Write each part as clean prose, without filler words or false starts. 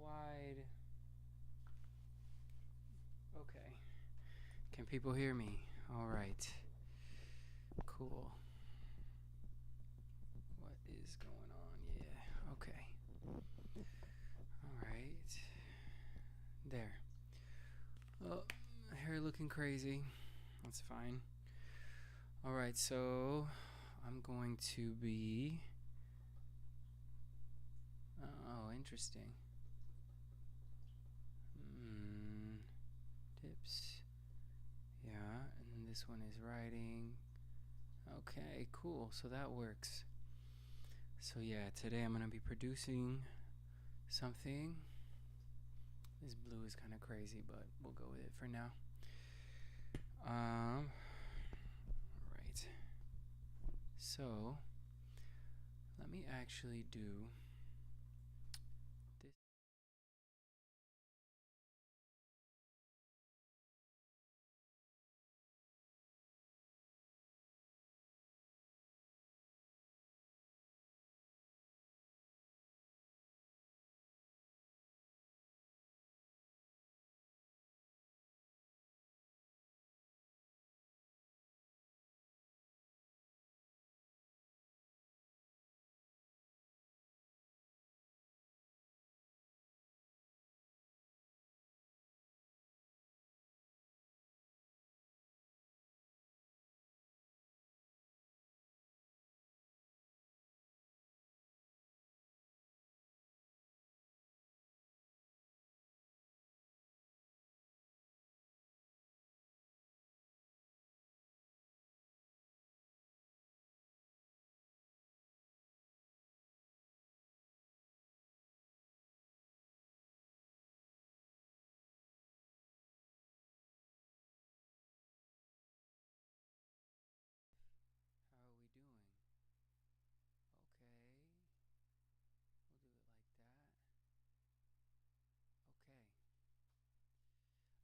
wide. Okay. Can people hear me? All right. Cool. What is going on? Yeah. Okay. All right. There. Oh, hair looking crazy. That's fine. All right, so I'm going to be... Oh, interesting. Tips. Yeah, and then this one is writing. Okay, cool. So that works. So yeah, today I'm going to be producing something. This blue is kind of crazy, but we'll go with it for now. Right. So, let me actually do this. How are we doing? Okay. We'll do it like that.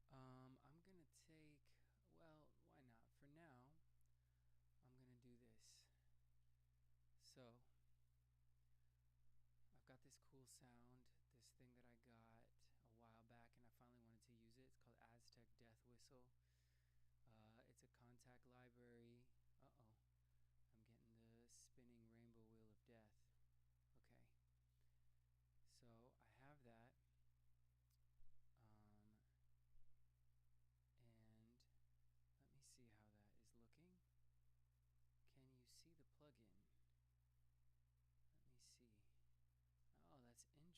Okay. I'm gonna take, well, why not? For now, I'm gonna do this. So, I've got this cool sound, this thing that I got a while back, and I finally wanted to use it. It's called Aztec Death Whistle. It's a Kontakt library. Uh-oh. I'm getting the spinning rainbow wheel of death. Okay. So, I have that. And let me see how that is looking. Can you see the plugin? Let me see.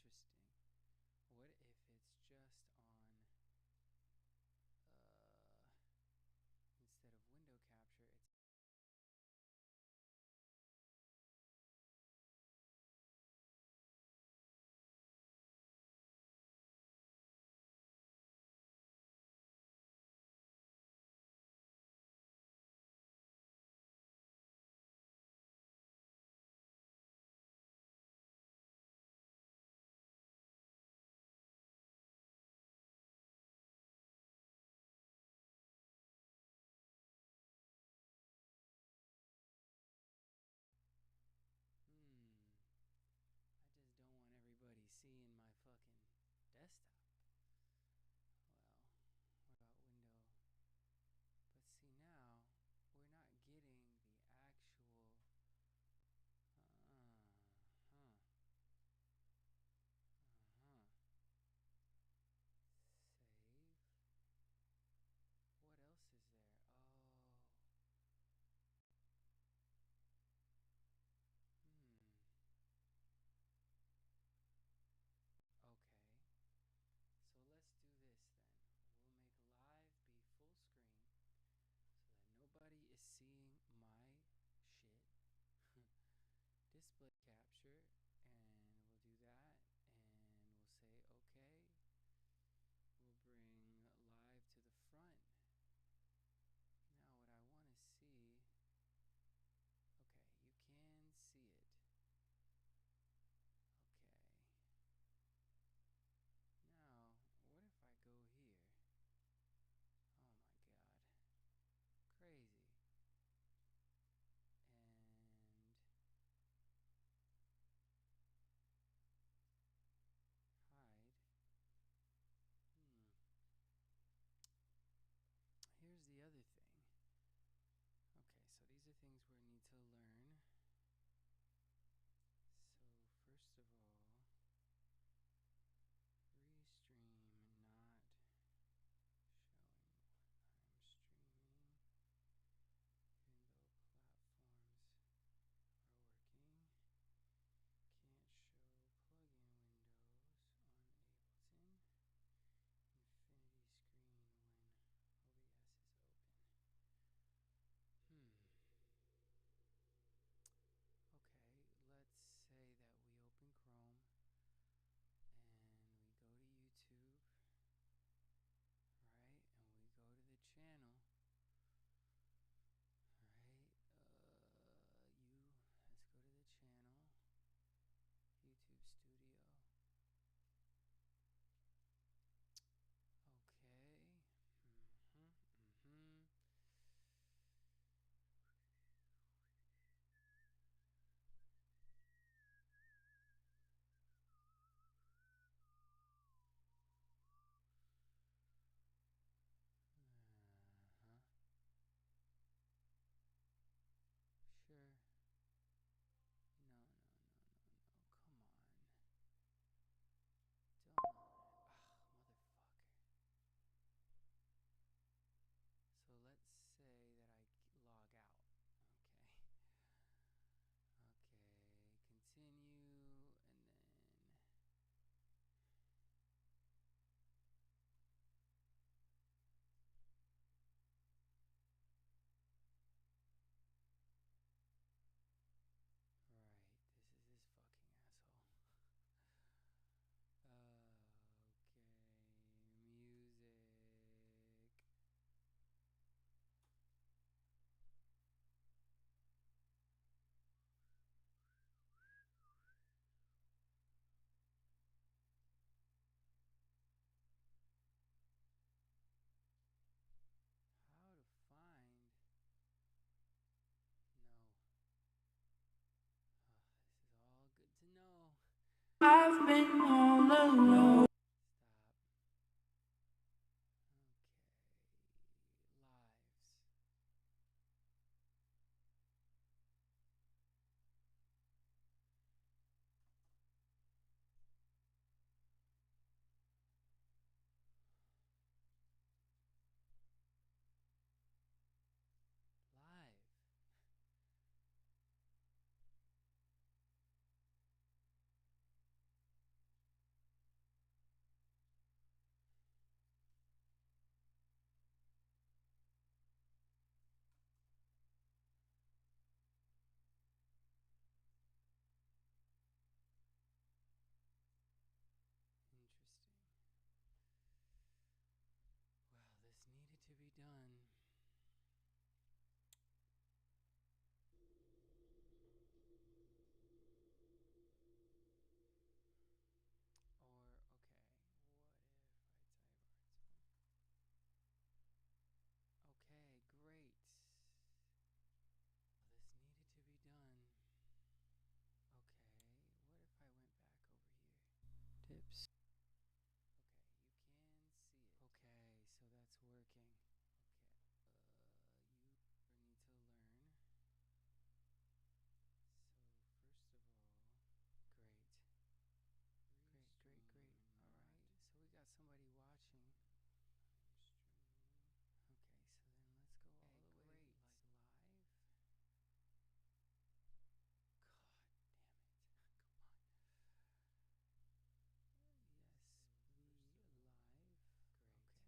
Oh, that's interesting. What if it's just on I've been all alone. Stop. Okay. Lives. Live. Interesting. Well, this needed to be done. Or, okay, what if I type art? Okay, great. This needed to be done. Okay, what if I went back over here? Tips. Okay, you can see it. Okay, so that's working. Okay, you need to learn. So, first of all, great. Great. All right, so we got somebody watching. Okay, so then let's go all the way like live. God damn it. Come on. Yes, be live. Great. Great. All right, so we got somebody watching. Okay. So let's go all the way like live.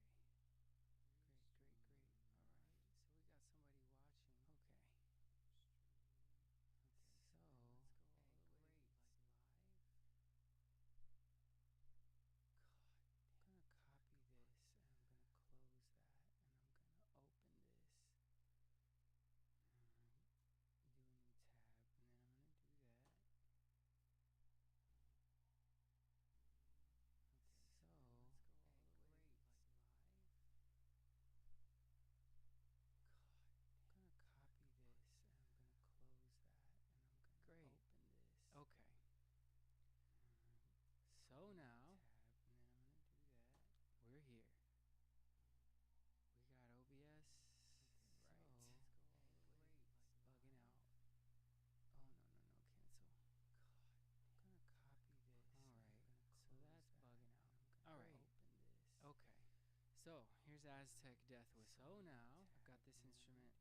God, I'm gonna copy this and I'm gonna close that and I'm gonna open this. Alright, do a new tab and then I'm gonna do that. Okay, so let's go all the way like live. God, I'm gonna copy this and I'm gonna close that and I'm gonna open this. Okay. Alright. So now tab and then I'm gonna do that. We're here. We got OBS. Okay, right. So let's go all the way. It's bugging out. Oh no, cancel. God, I'm gonna copy this. Alright, so that's bugging out. Alright, open this. Okay. So here's Aztec Death Whistle. So now I've got this instrument.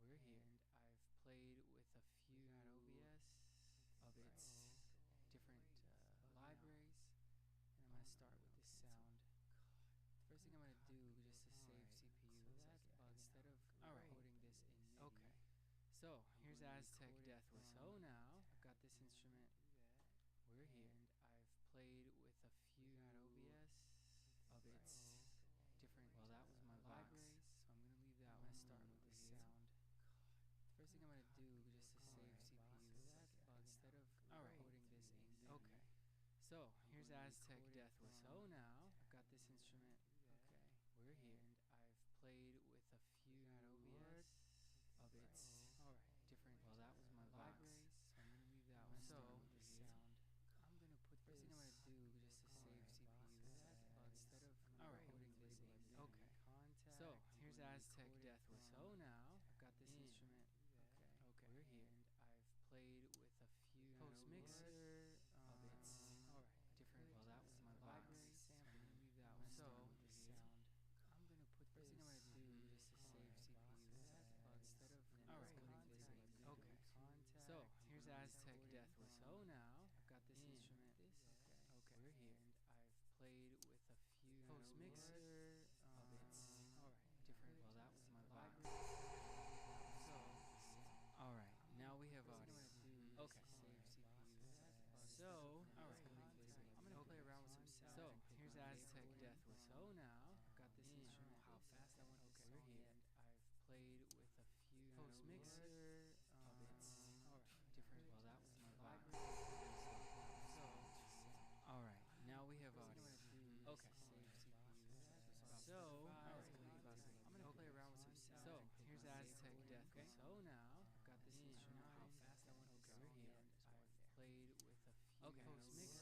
We're here. And I've played with a few OBS of its different libraries. And I'm gonna start with this sound. First thing I'm gonna do just to save CPU is instead of recording this in MIDI. Okay. So here's Aztec Death Whistle. So now I've got this instrument. We're here. And I've played with a few OBS of its different. Well, that was my libraries. So I'm gonna leave that. I'm gonna start with the sound. First thing I'm gonna do just to save CPU is instead of recording this in MIDI. Okay. So here's Aztec Death Whistle. So now I've got this instrument. Okay. We're here. And I've played with a few OBS of its different. Well, that was my libraries. So I'm gonna leave that one. So the sound. I'm gonna put first thing I'm gonna do just to save CPU is instead of recording this in MIDI. Okay. So here's Aztec Death Whistle. So now I've got this instrument. Okay. We're here. And I've played with a few post mixer of its different. Well, that was my libraries. So I'm gonna leave that one. So the sound. I'm gonna put first thing I'm gonna do just to save CPU is instead of recording this in MIDI. Okay. So here's Aztec Death Whistle. So now I've got this instrument. Okay. We're here. And I've played with a few post mixer of its different. Well, that was my library. So alright, now we have audio. Okay. So, alright, I'm gonna play around with some sounds. So, here's Aztec Death Whistle. So now I've got this instrument. How fast I want this song. And I've played with a few post mixer of its different. Well, that was my library. So, alright, now we have audio. Okay. So, alright, I'm gonna play around with some sounds. So, here's Aztec Death Whistle. So now I've got this instrument. How fast I want this song. And I've played with a few post mixer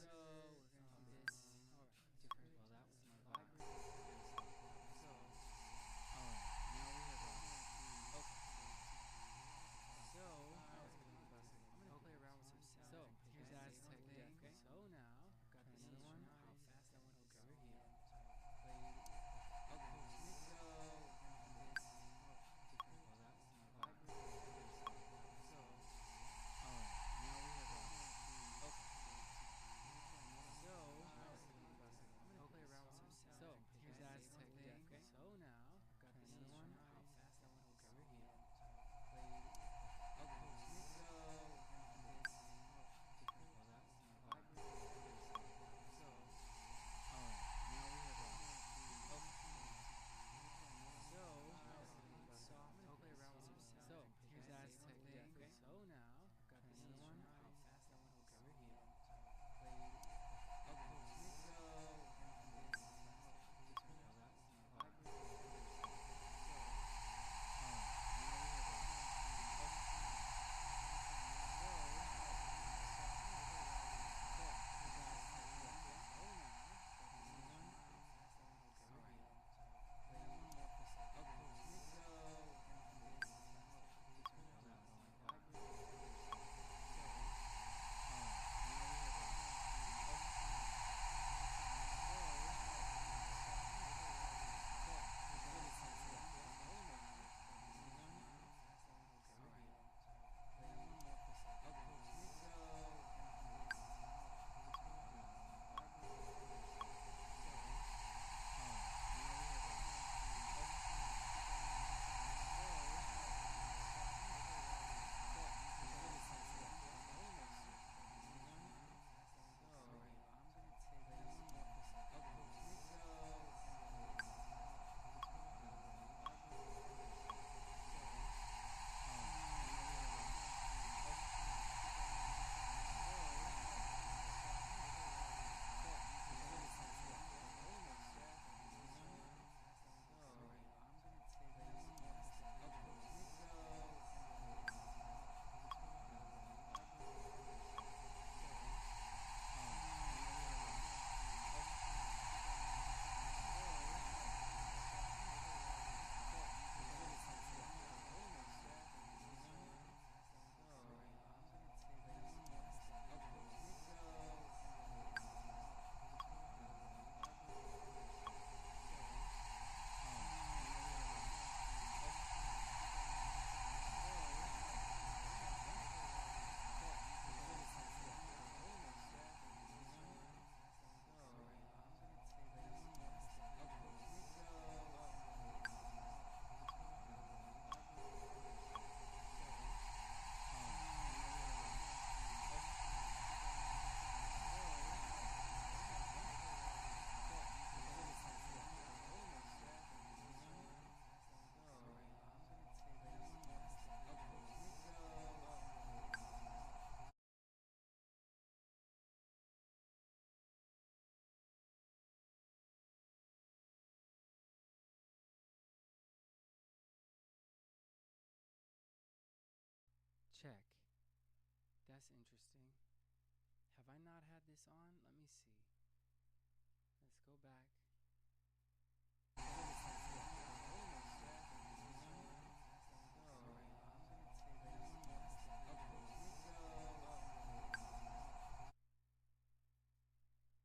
Check. That's interesting. Have I not had this on? Let me see. Let's go back.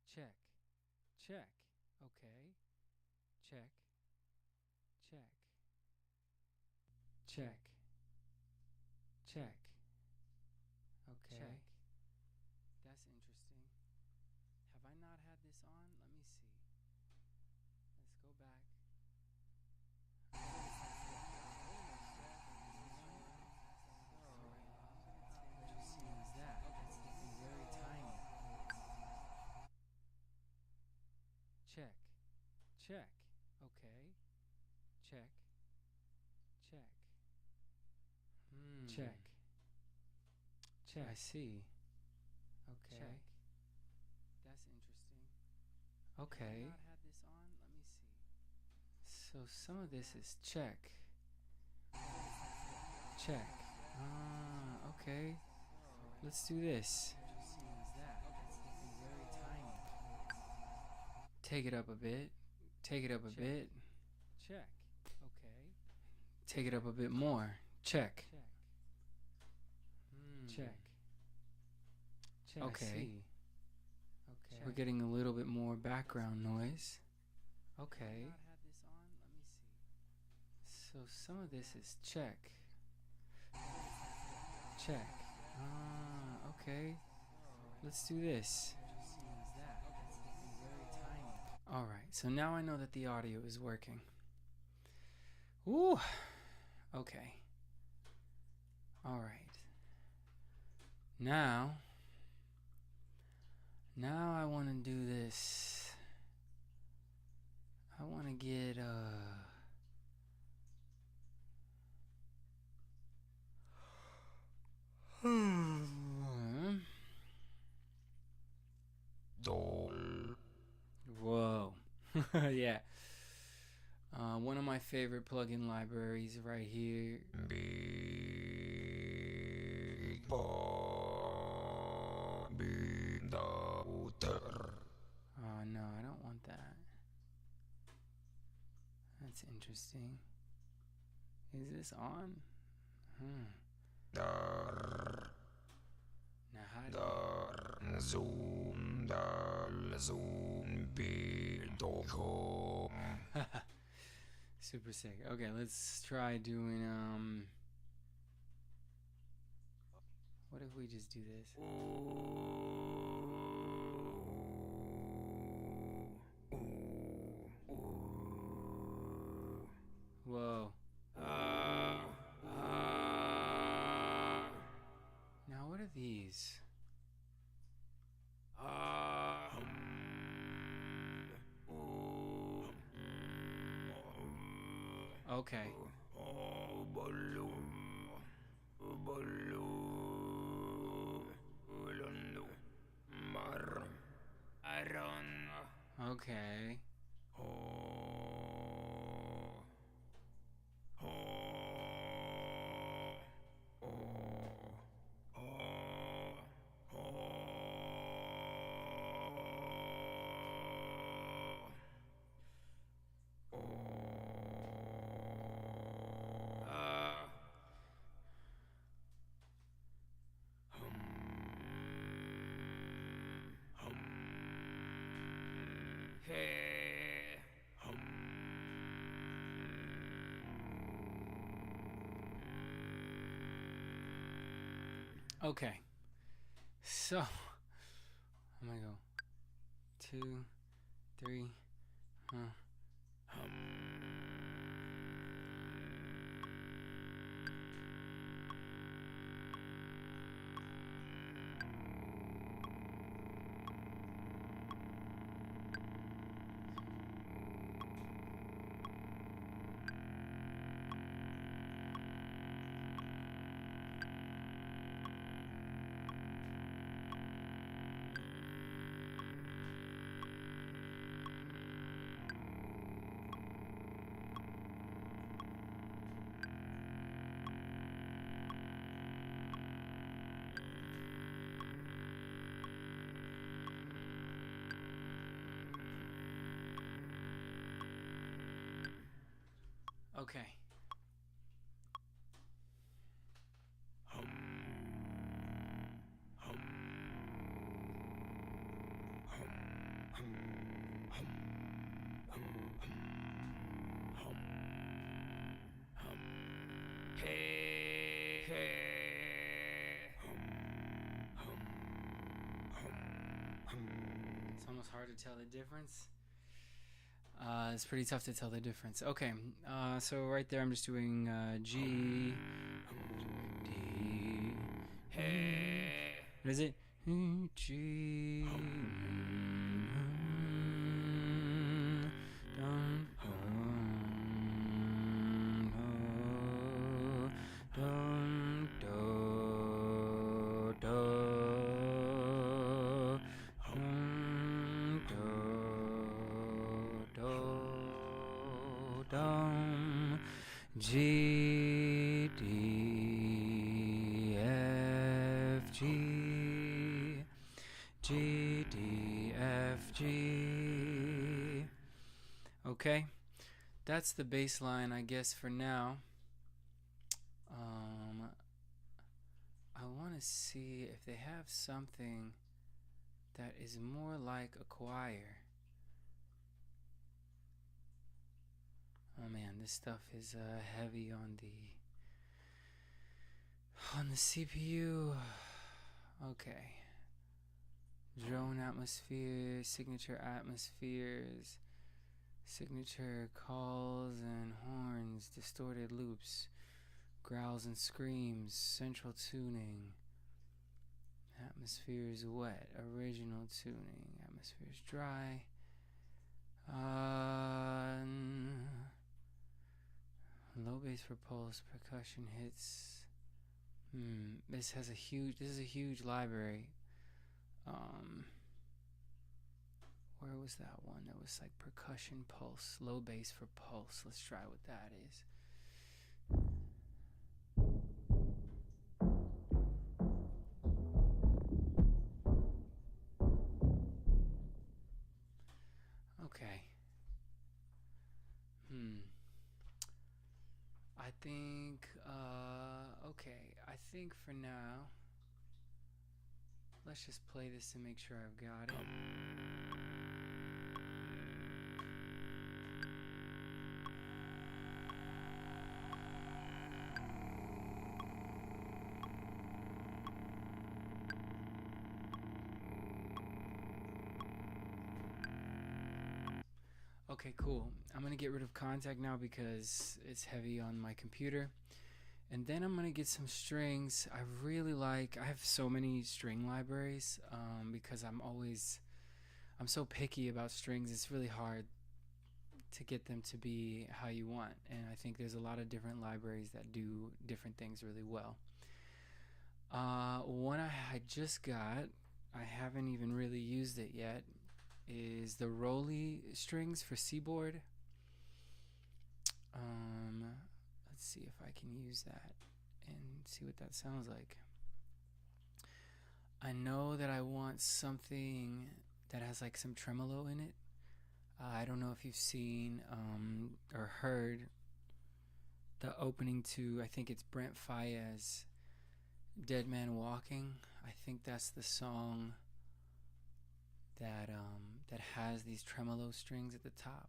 Check. Check. Okay. Check. Check. Check. Check. Okay. Check. That's interesting. Have I not had this on? Let me see. Let's go back. What you see is that? It's looking very tiny. Check. Check. Okay. Check. Check. Check. Check. I see. Okay. Check. That's interesting. Okay. Have I not had this on? Let me see. So some of this is check. Check. Okay. Let's do this. Take it up a bit. Take it up a bit. Check. Okay. Take it up a bit more. Check. Check. Check. Okay. Okay. We're getting a little bit more background noise. Okay. So some of this is check. Check. Okay. Let's do this. Alright, so now I know that the audio is working. Ooh. Okay. Alright. Now I want to do this. I want to get Whoa. Yeah. One of my favorite plugin libraries right here. Oh no, I don't want that. That's interesting. Is this on? Now how do Super sick. Okay, let's try doing what if we just do this? Whoa. Now what are these? Okay. Okay. Okay. So I'm gonna go 2, 3, Okay. It's almost hard to tell the difference. It's pretty tough to tell the difference. Okay, so right there I'm just doing G, D, what is it? G, G, D, F, G, G, D, F, G. Okay, that's the bass line, I guess, for now. I want to see if they have something that is more like a choir. Oh man, this stuff is heavy on the CPU. Okay. Drone atmospheres, signature atmospheres, signature calls and horns, distorted loops, growls and screams, central tuning. Atmosphere is wet, original tuning. Atmosphere is dry. Low bass for pulse, percussion hits. This is a huge library. Where was that one that was like percussion pulse, low bass for pulse? Let's try what that is. Okay. I think for now, let's just play this to make sure I've got it. Okay, cool. I'm going to get rid of Kontakt now because it's heavy on my computer. And then I'm going to get some strings. I have so many string libraries because I'm so picky about strings. It's really hard to get them to be how you want. And I think there's a lot of different libraries that do different things really well. One I just got, I haven't even really used it yet, is the Roly strings for Seaboard. Let's see if I can use that and see what that sounds like. I know that I want something that has like some tremolo in it. I don't know if you've seen or heard the opening to, I think it's Brent Faiyaz, Dead Man Walking. I think that's the song that has these tremolo strings at the top.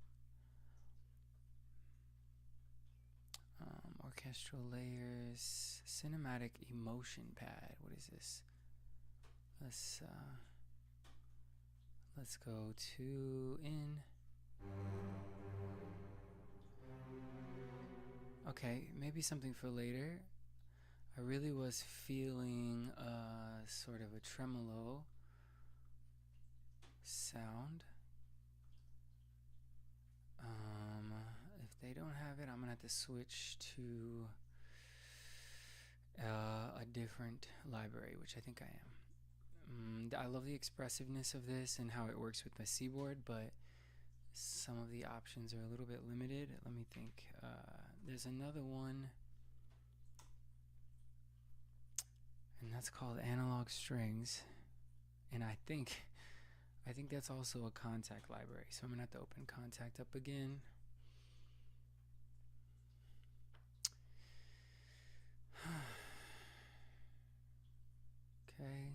Orchestral layers, cinematic emotion pad. What is this? Let's go to in. Okay, maybe something for later. I really was feeling sort of a tremolo sound. If they don't have it, I'm gonna have to switch to a different library, which I think I am. I love the expressiveness of this and how it works with my Seaboard, but some of the options are a little bit limited. Let me think. There's another one, and that's called Analog Strings, and I think that's also a Kontakt library. So I'm gonna have to open Kontakt up again. Okay.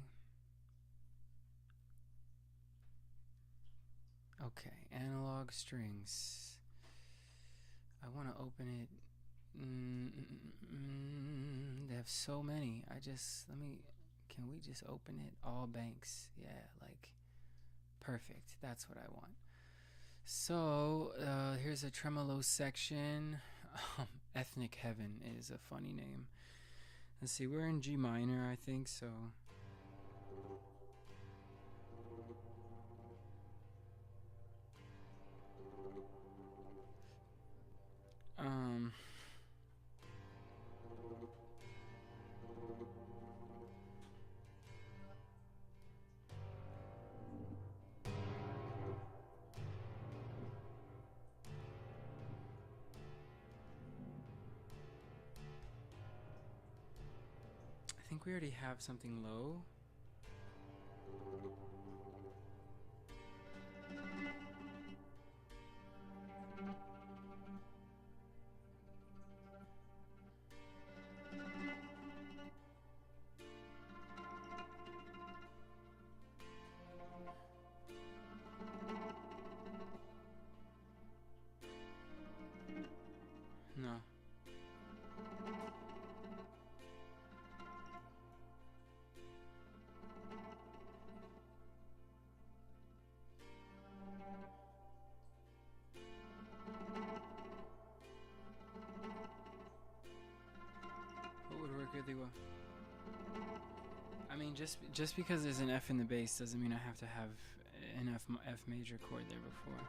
Okay, analog strings. I want to open it. They have so many. Can we just open it? All banks. Yeah, like, perfect. That's what I want. So, here's a tremolo section. Ethnic Heaven is a funny name. Let's see, we're in G minor, I think, so. I think we already have something low. No. What would work really well? I mean, just because there's an F in the bass doesn't mean I have to have an F major chord there before.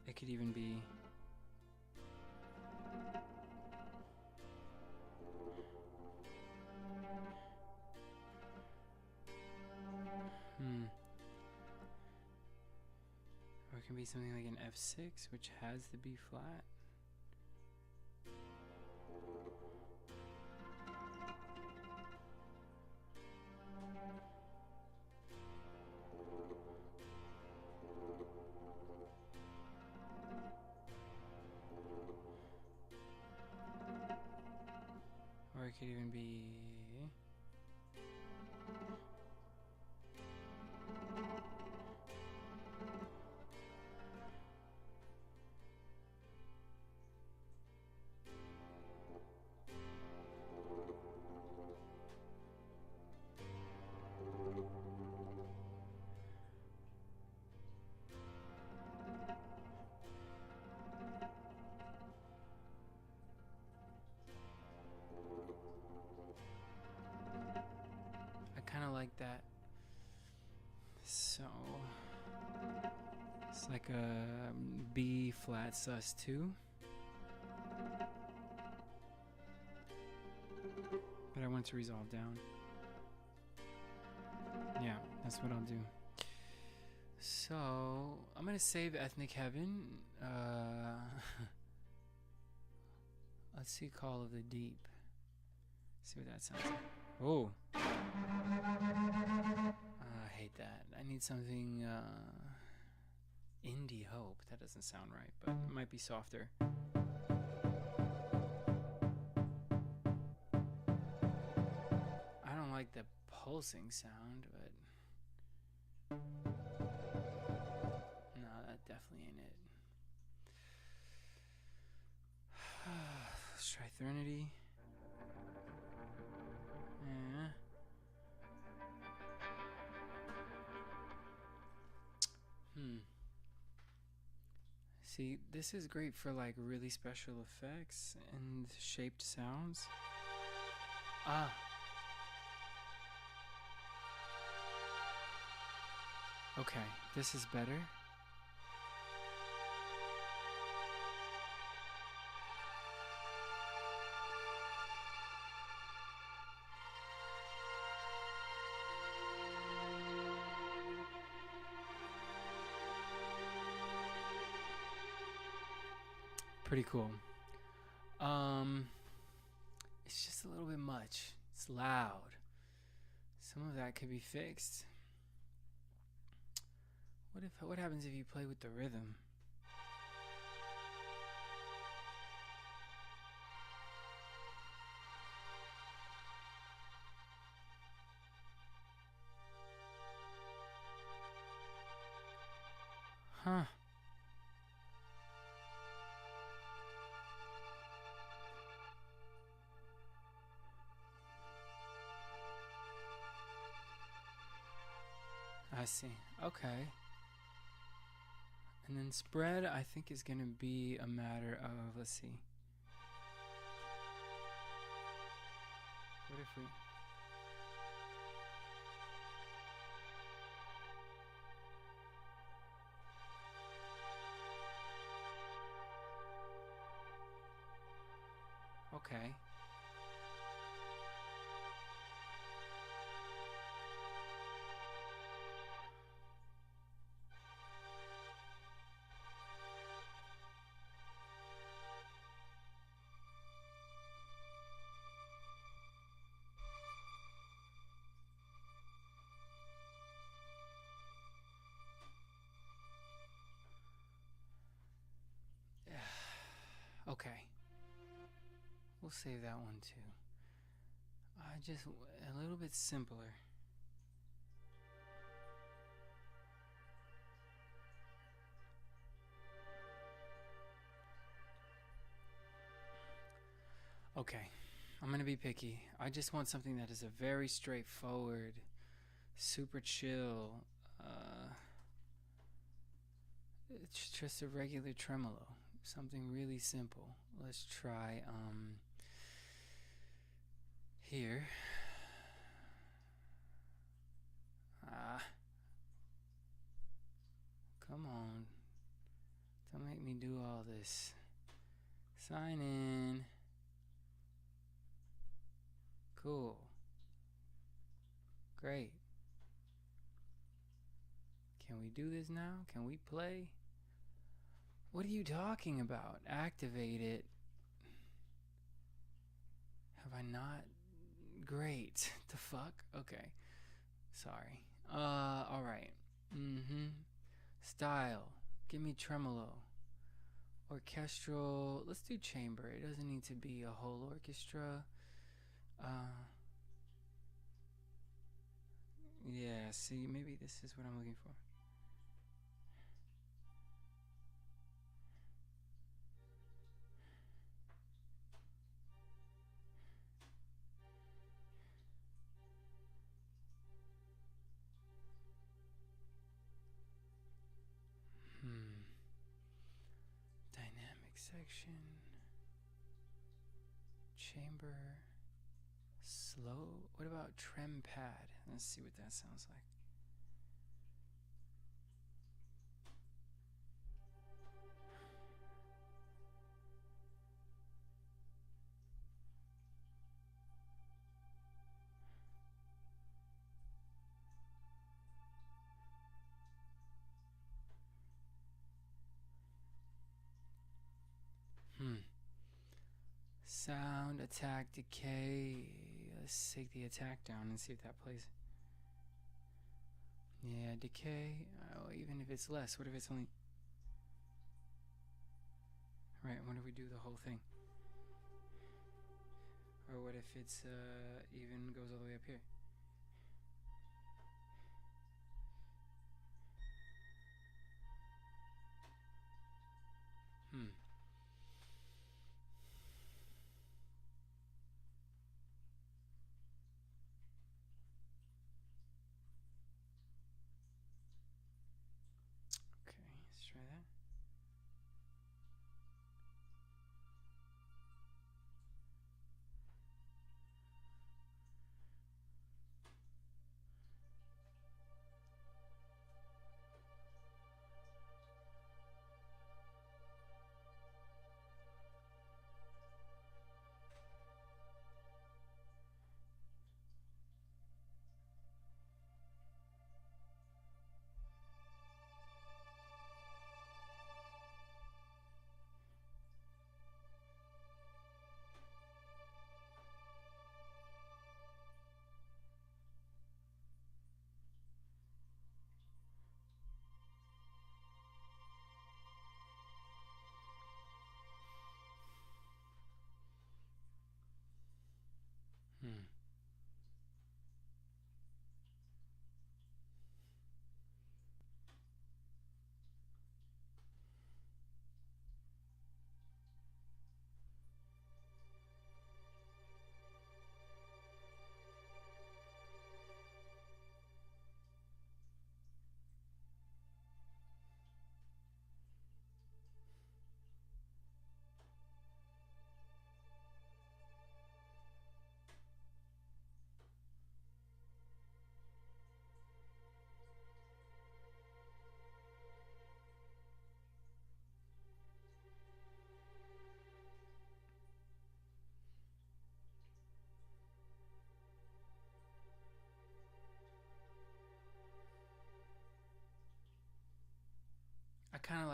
It could even be. Or it can be something like an F6, which has the B flat. Or it could even be. Kind of like that. So it's like a B flat sus2, but I want to resolve down. Yeah, that's what I'll do. So I'm gonna save Ethnic Heaven. Let's see Call of the Deep. See what that sounds like. Oh. I hate that. I need something Indie Hope. That doesn't sound right, but it might be softer. I don't like the pulsing sound, but no, that definitely ain't it. Let's try Threnody. Yeah. See, this is great for like really special effects and shaped sounds. Ah. Okay, this is better. Pretty cool. It's just a little bit much. It's loud. Some of that could be fixed. What happens if you play with the rhythm? Huh. I see. Okay. And then spread, I think, is going to be a matter of, let's see. What if we... Okay. Okay. We'll save that one too. Just a little bit simpler. Okay, I'm gonna be picky. I just want something that is a very straightforward, super chill. It's just a regular tremolo. Something really simple. Let's try here. Come on. Don't make me do all this. Sign in. Cool. Great. Can we do this now? Can we play? What are you talking about? Activate it. Have I not? Great. The fuck? Okay. Sorry. Alright. Style. Give me tremolo. Orchestral. Let's do chamber. It doesn't need to be a whole orchestra. Yeah, see, maybe this is what I'm looking for. Dynamic section. Chamber. Slow. What about trem pad? Let's see what that sounds like. Sound, attack, decay. Let's take the attack down and see if that plays. Yeah, decay. Oh, even if it's less, what if it's only... Right, what if we do the whole thing? Or what if it's even goes all the way up here? Okay, let's try that.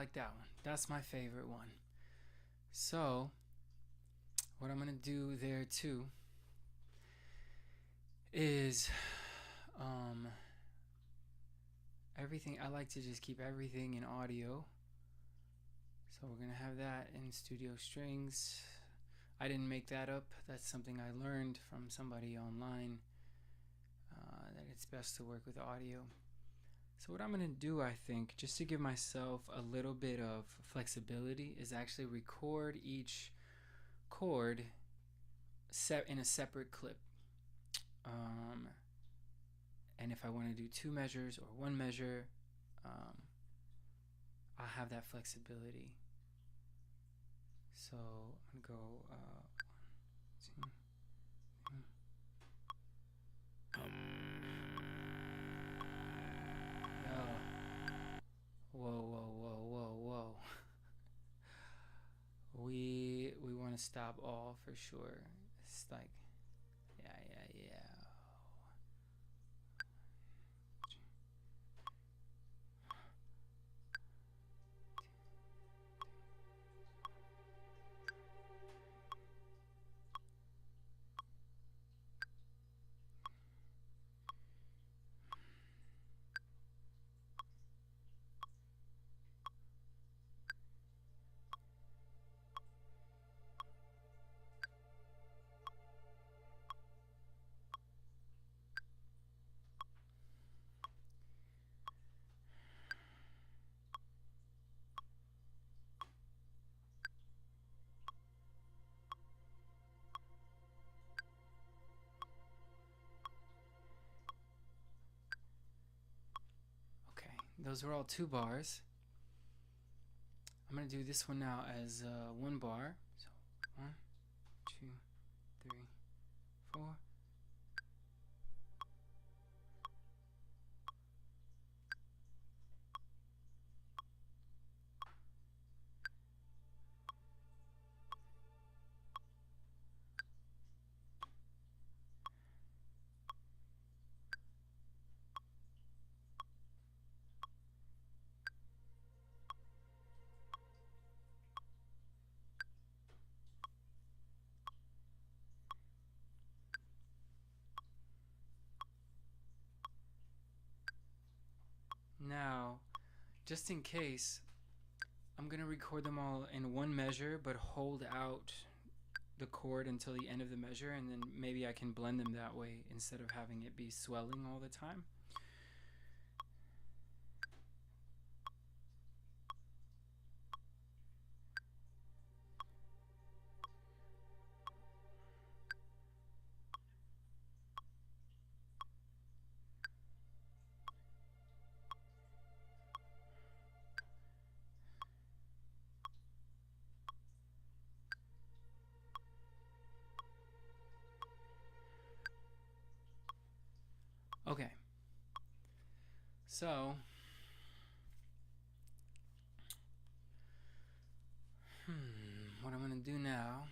like that one. That's my favorite one. So, what I'm going to do there too is everything. I like to just keep everything in audio. So we're going to have that in Studio Strings. I didn't make that up. That's something I learned from somebody online, that it's best to work with audio. So what I'm going to do, I think, just to give myself a little bit of flexibility, is actually record each chord set in a separate clip. And if I want to do 2 measures or 1 measure, I'll have that flexibility. So I'm going to go 1, 2, 3. Whoa. We want to stop all for sure. It's like, yeah. Those were all 2 bars. I'm going to do this one now as 1 bar. So 1, 2, 3, 4. Now, just in case, I'm going to record them all in 1 measure, but hold out the chord until the end of the measure, and then maybe I can blend them that way instead of having it be swelling all the time. Okay, so what I'm going to do now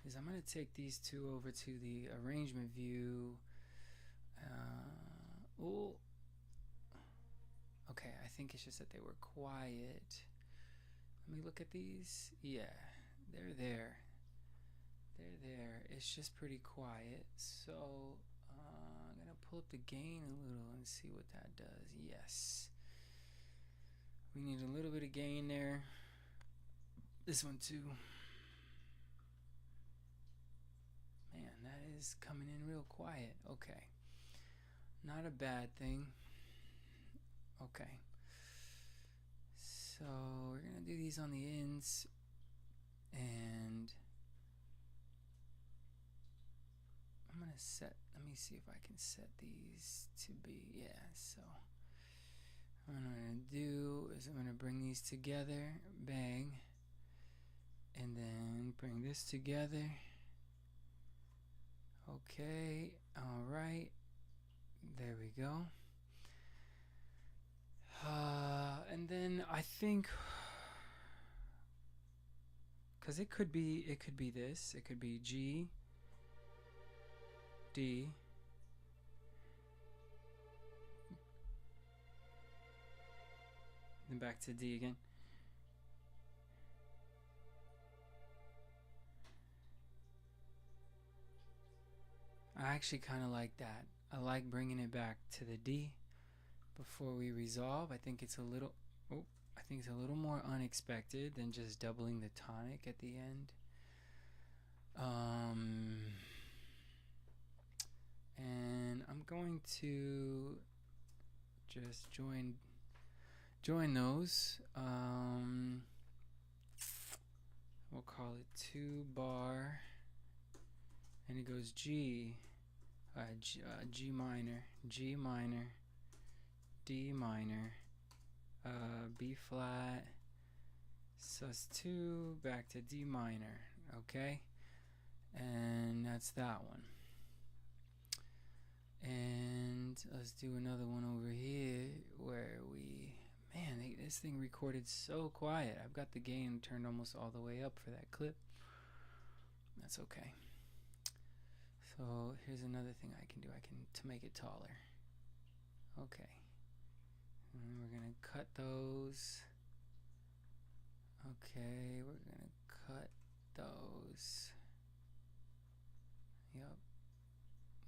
is I'm going to take these 2 over to the arrangement view. Okay, I think it's just that they were quiet. Let me look at these. Yeah, they're there. It's just pretty quiet. So I'm going to pull up the gain a little and see what that does. Yes. We need a little bit of gain there. This one too. Man, that is coming in real quiet. Okay. Not a bad thing. Okay. So we're going to do these on the ends. And I'm going to set, let me see if I can set these to be, yeah, so what I'm going to do is I'm going to bring these together, bang, and then bring this together. Okay, alright, there we go. And then I think, because it could be this, it could be G, D, then back to D again. I actually kind of like that. I like bringing it back to the D before we resolve. I think it's a little more unexpected than just doubling the tonic at the end. And I'm going to just join those. We'll call it 2 bar, and it goes G minor, G minor, D minor, B flat, sus2, back to D minor. Okay, and that's that one. And let's do another one over here where this thing recorded so quiet. I've got the gain turned almost all the way up for that clip. That's okay. So here's another thing I can do. To make it taller. Okay. And we're gonna cut those. Okay, we're gonna cut those. Yep.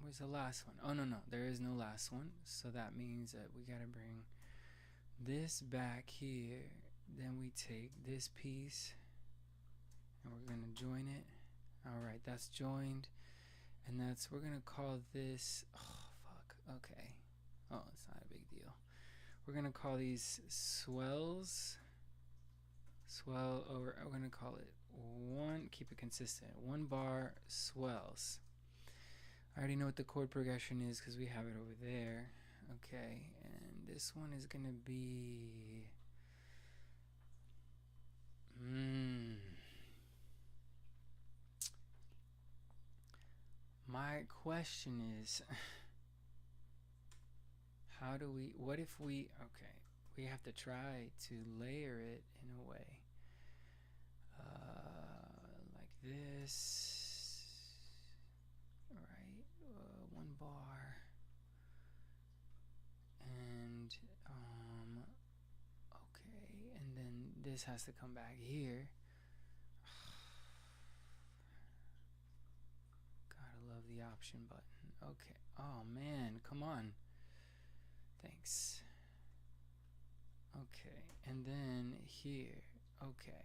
Where's the last one? Oh, no, there is no last one. So that means that we gotta bring this back here. Then we take this piece and we're gonna join it. Alright, that's joined. And we're gonna call this, okay. Oh, it's not a big deal. We're gonna call these swells. We're gonna call it keep it consistent, 1 bar swells. I already know what the chord progression is because we have it over there. Okay, and this one is gonna be my question is what if we have to try to layer it in a way like this, right? 1 bar, and okay, and then this has to come back here. Gotta love the option button. Okay. Oh man, come on. Thanks. Okay, and then here. Okay.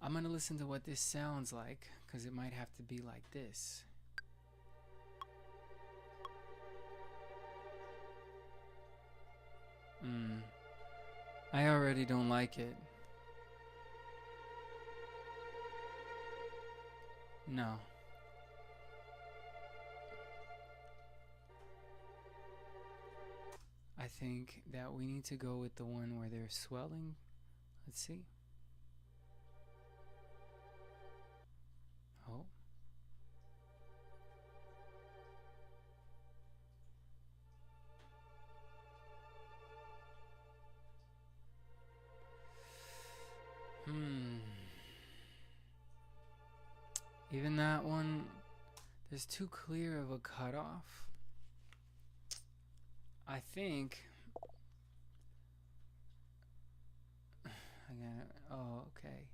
I'm gonna listen to what this sounds like, because it might have to be like this. I already don't like it. No. I think that we need to go with the one where they're swelling. Let's see. Oh. Even that one, there's too clear of a cutoff. I think okay.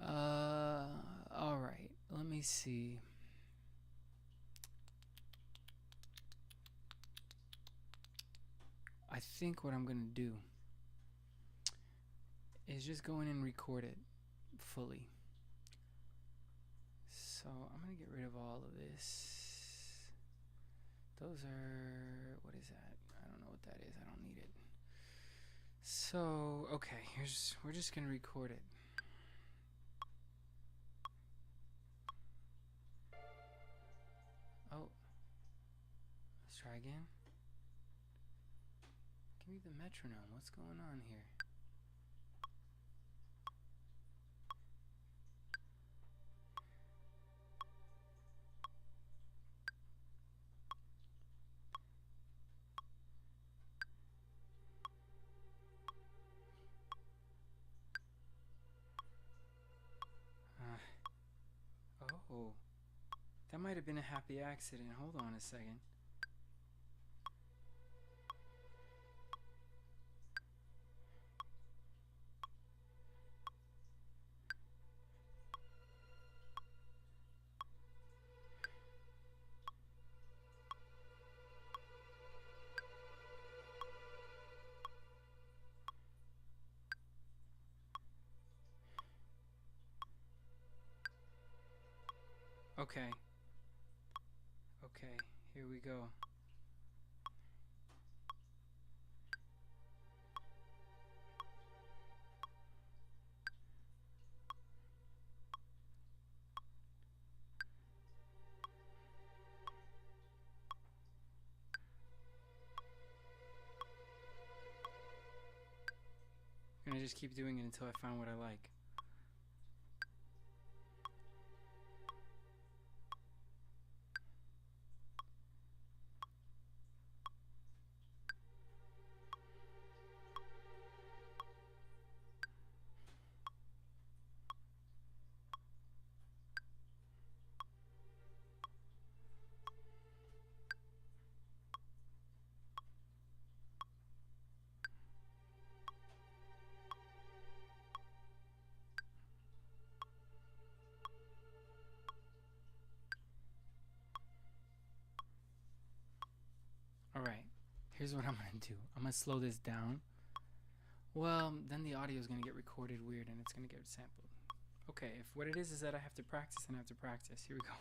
All right. Let me see. I think what I'm gonna do is just go in and record it fully. So I'm gonna get rid of all of this. Those are, what is that? I don't know what that is. I don't need it. So, okay, we're just gonna record it. Oh, let's try again. Give me the metronome. What's going on here? Oh, that might have been a happy accident. Hold on a second. Okay. Okay, here we go. I'm gonna just keep doing it until I find what I like. Alright, here's what I'm gonna do. I'm gonna slow this down. Well, then the audio is gonna get recorded weird and it's gonna get sampled. Okay, if what it is that I have to practice, then I have to practice. Here we go.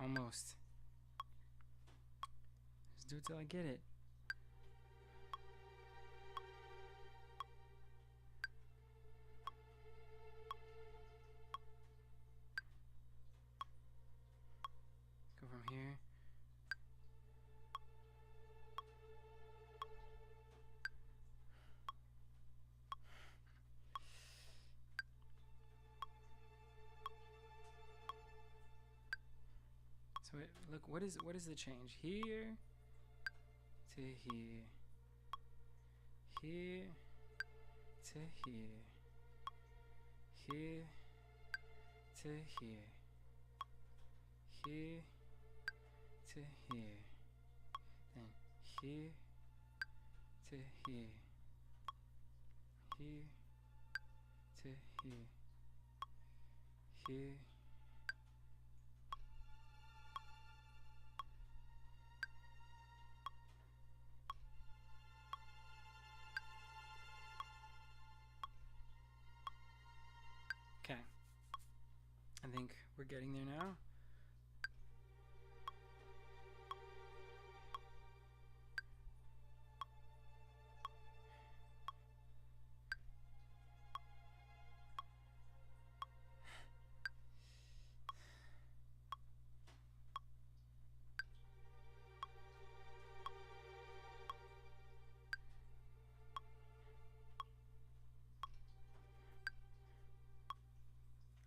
Almost. Just do it till I get it. Go from here. So look, what is the change? Here to here. Here to here. Here to here. Here to here. Then here to here. Here to here. Here. Okay. I think we're getting there now.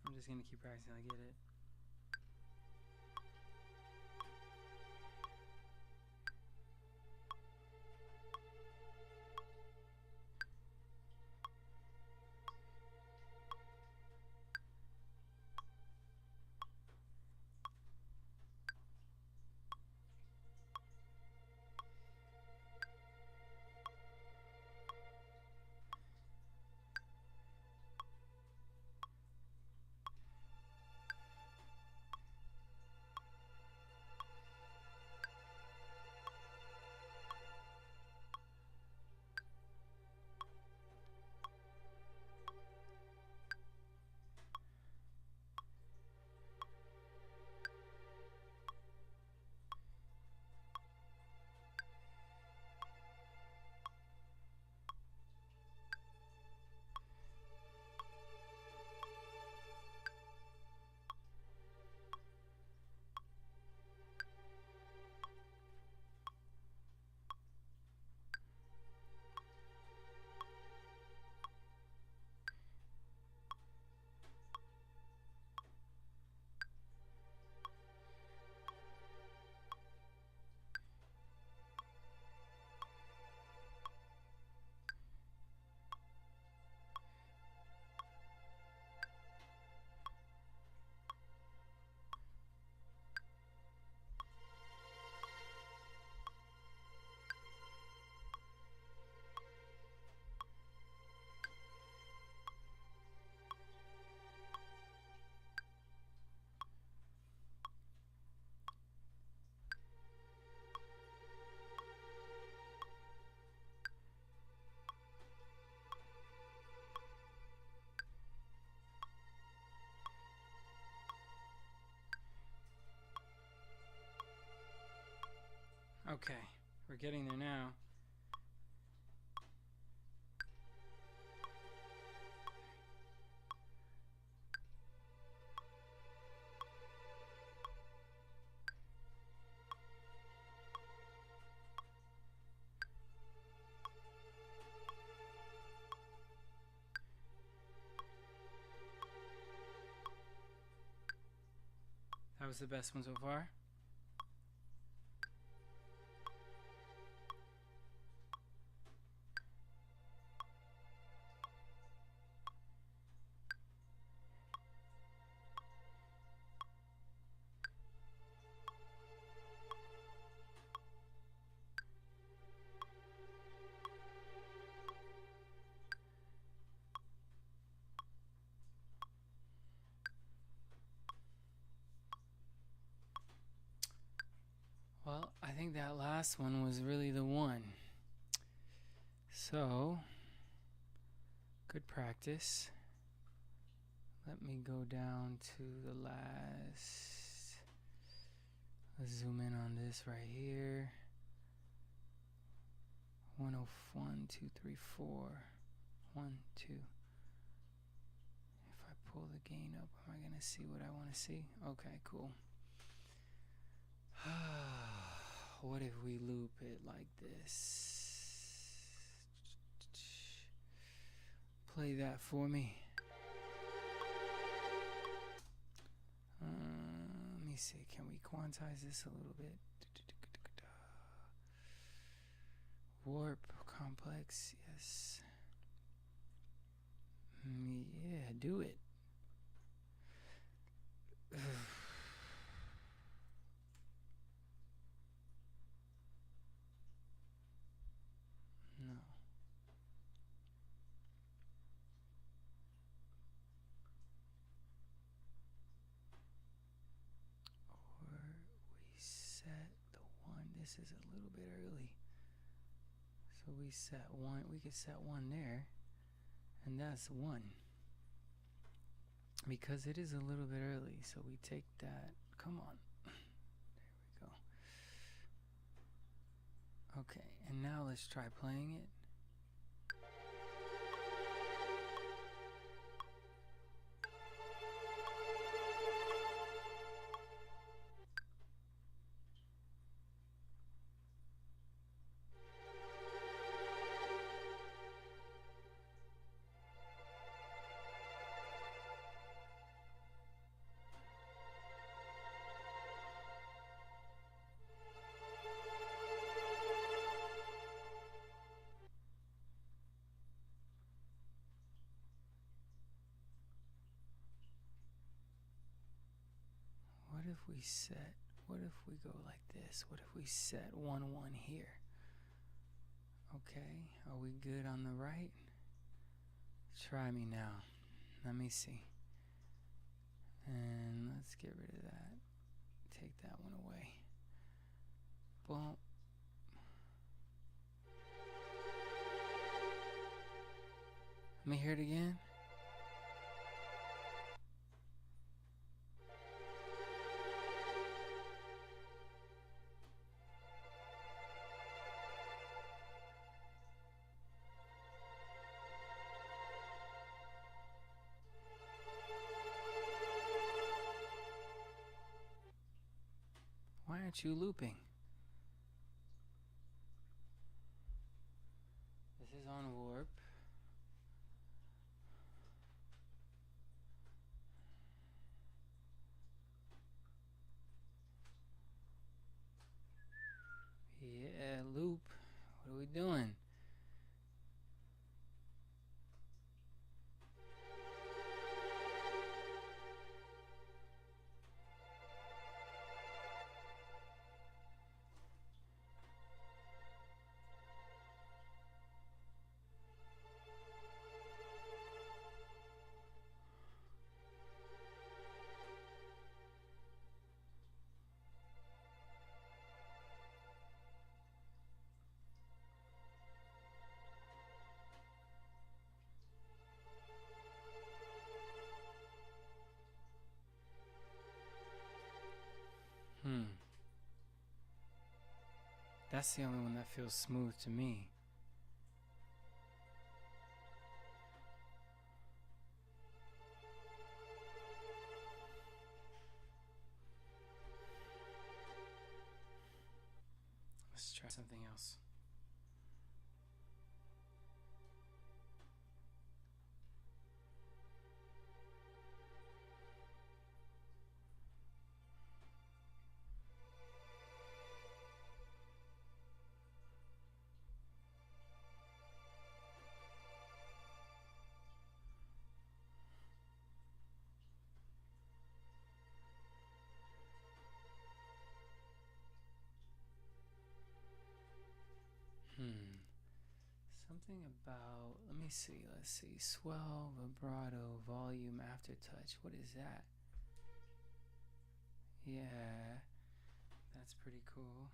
I'm just gonna keep practicing until I get it. Okay, we're getting there now. That was the best one so far. Well, I think that last one was really the one. So, good practice. Let me go down to the last. Let's zoom in on this right here. 101, 2, 3, 4. 1, 2. If I pull the gain up, am I going to see what I want to see? Okay, cool. What if we loop it like this? Play that for me. Let me see. Can we quantize this a little bit? Warp complex, yes. Yeah, do it. No. Or we set the one. This is a little bit early. So we set one. We could set one there. And that's one. Because it is a little bit early. So we take that. Come on. There we go. Okay. And now let's try playing it. What if we go like this? What if we set 1, 1 here? Okay, are we good on the right? Try me now. Let me see. And let's get rid of that. Take that one away. Boom. Let me hear it again. Why aren't you looping? This is on warp. Yeah, loop. What are we doing? That's the only one that feels smooth to me. Let's try something else. Something about, let me see, let's see. Swell, vibrato, volume, aftertouch. What is that? Yeah, that's pretty cool.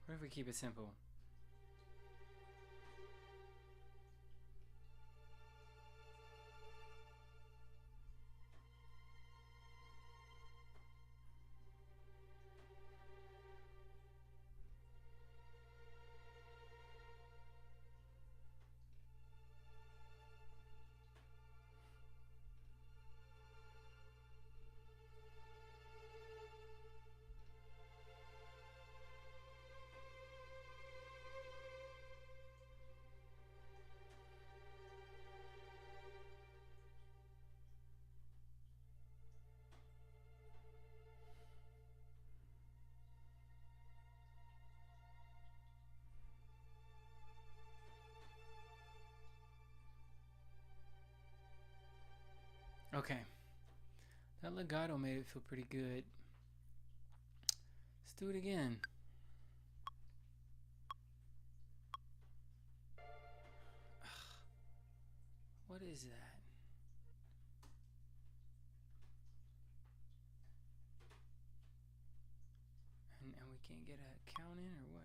What if we keep it simple? Okay. That legato made it feel pretty good. Let's do it again. What is that? And we can't get a count in or what?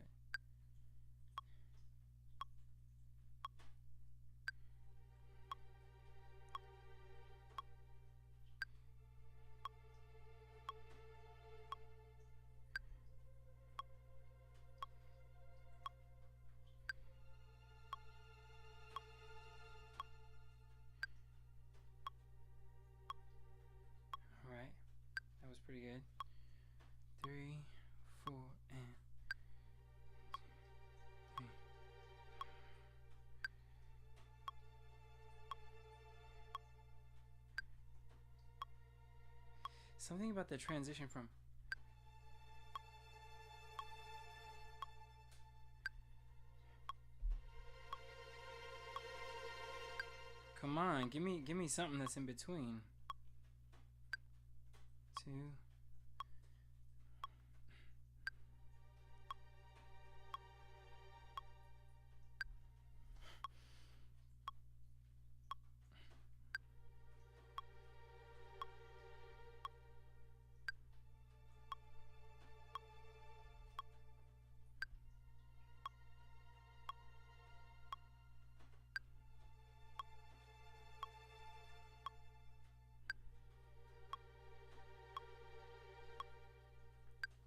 pretty good. 3, 4, and 3. Something about the transition from come on, give me something that's in between. 2.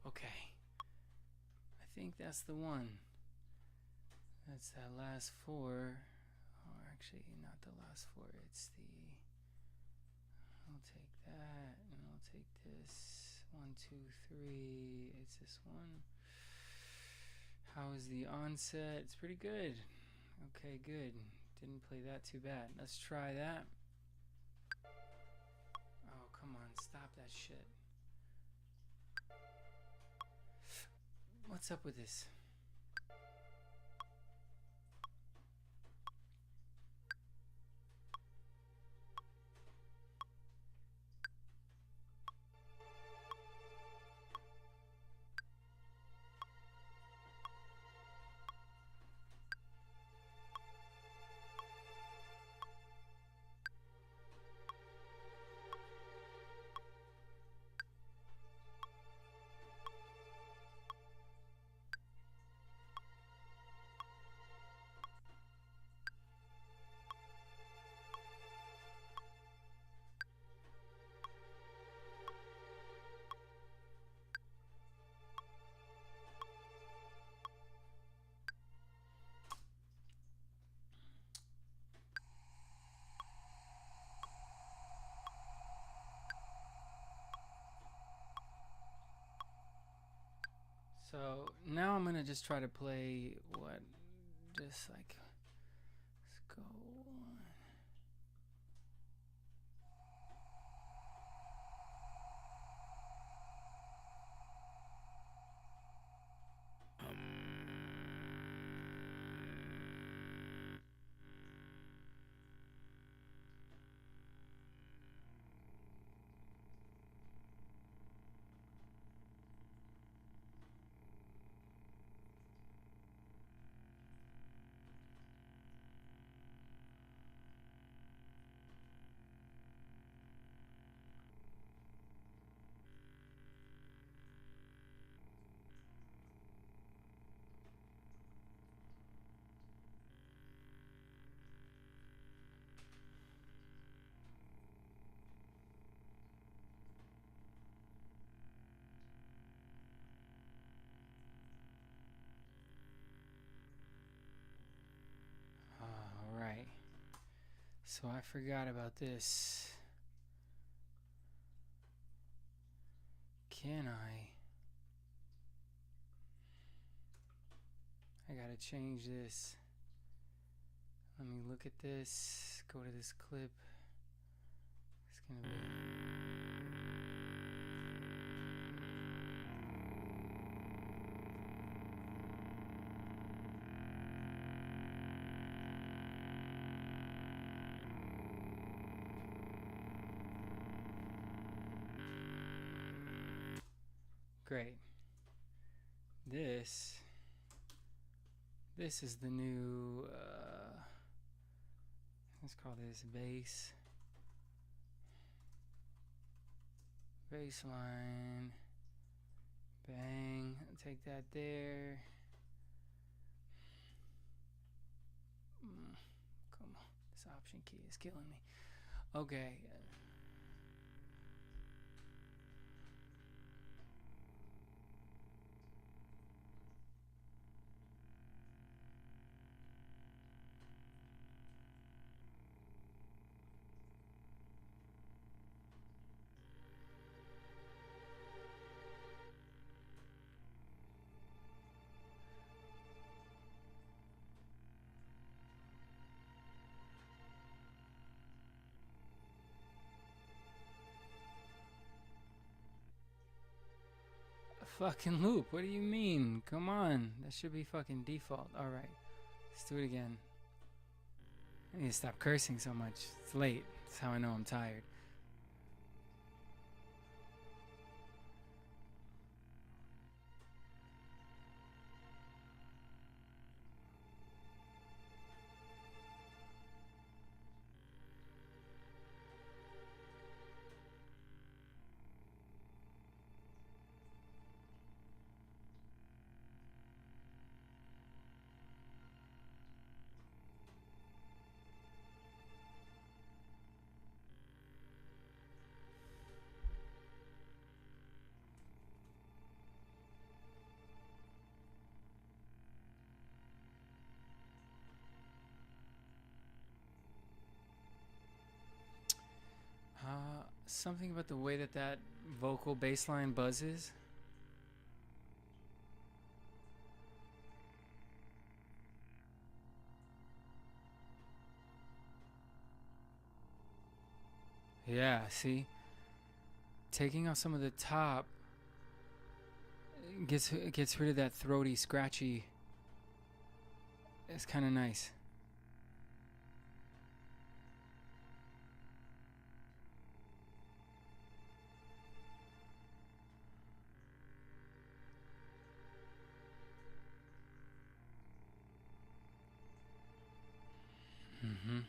Okay. I think that's the one. That's that last 4. Or actually, not the last 4. It's the... I'll take that, and I'll take this. 1, 2, 3. It's this one. How is the onset? It's pretty good. Okay, good. Didn't play that too bad. Let's try that. Oh, come on. Stop that shit. What's up with this? So now I'm gonna just try to play what, just like, let's go on. All right. So I forgot about this. Can I gotta change this. Let me look at this. Go to this clip. It's gonna be... Great. This is the new, let's call this bass line. Bang. Take that there. Come on. This option key is killing me. Okay. fucking loop. What do you mean? Come on. That should be fucking default. Alright. Let's do it again. I need to stop cursing so much. It's late. That's how I know I'm tired. Something about the way that vocal bass line buzzes. Yeah, see? Taking off some of the top gets rid of that throaty, scratchy. It's kind of nice. Mm-hmm.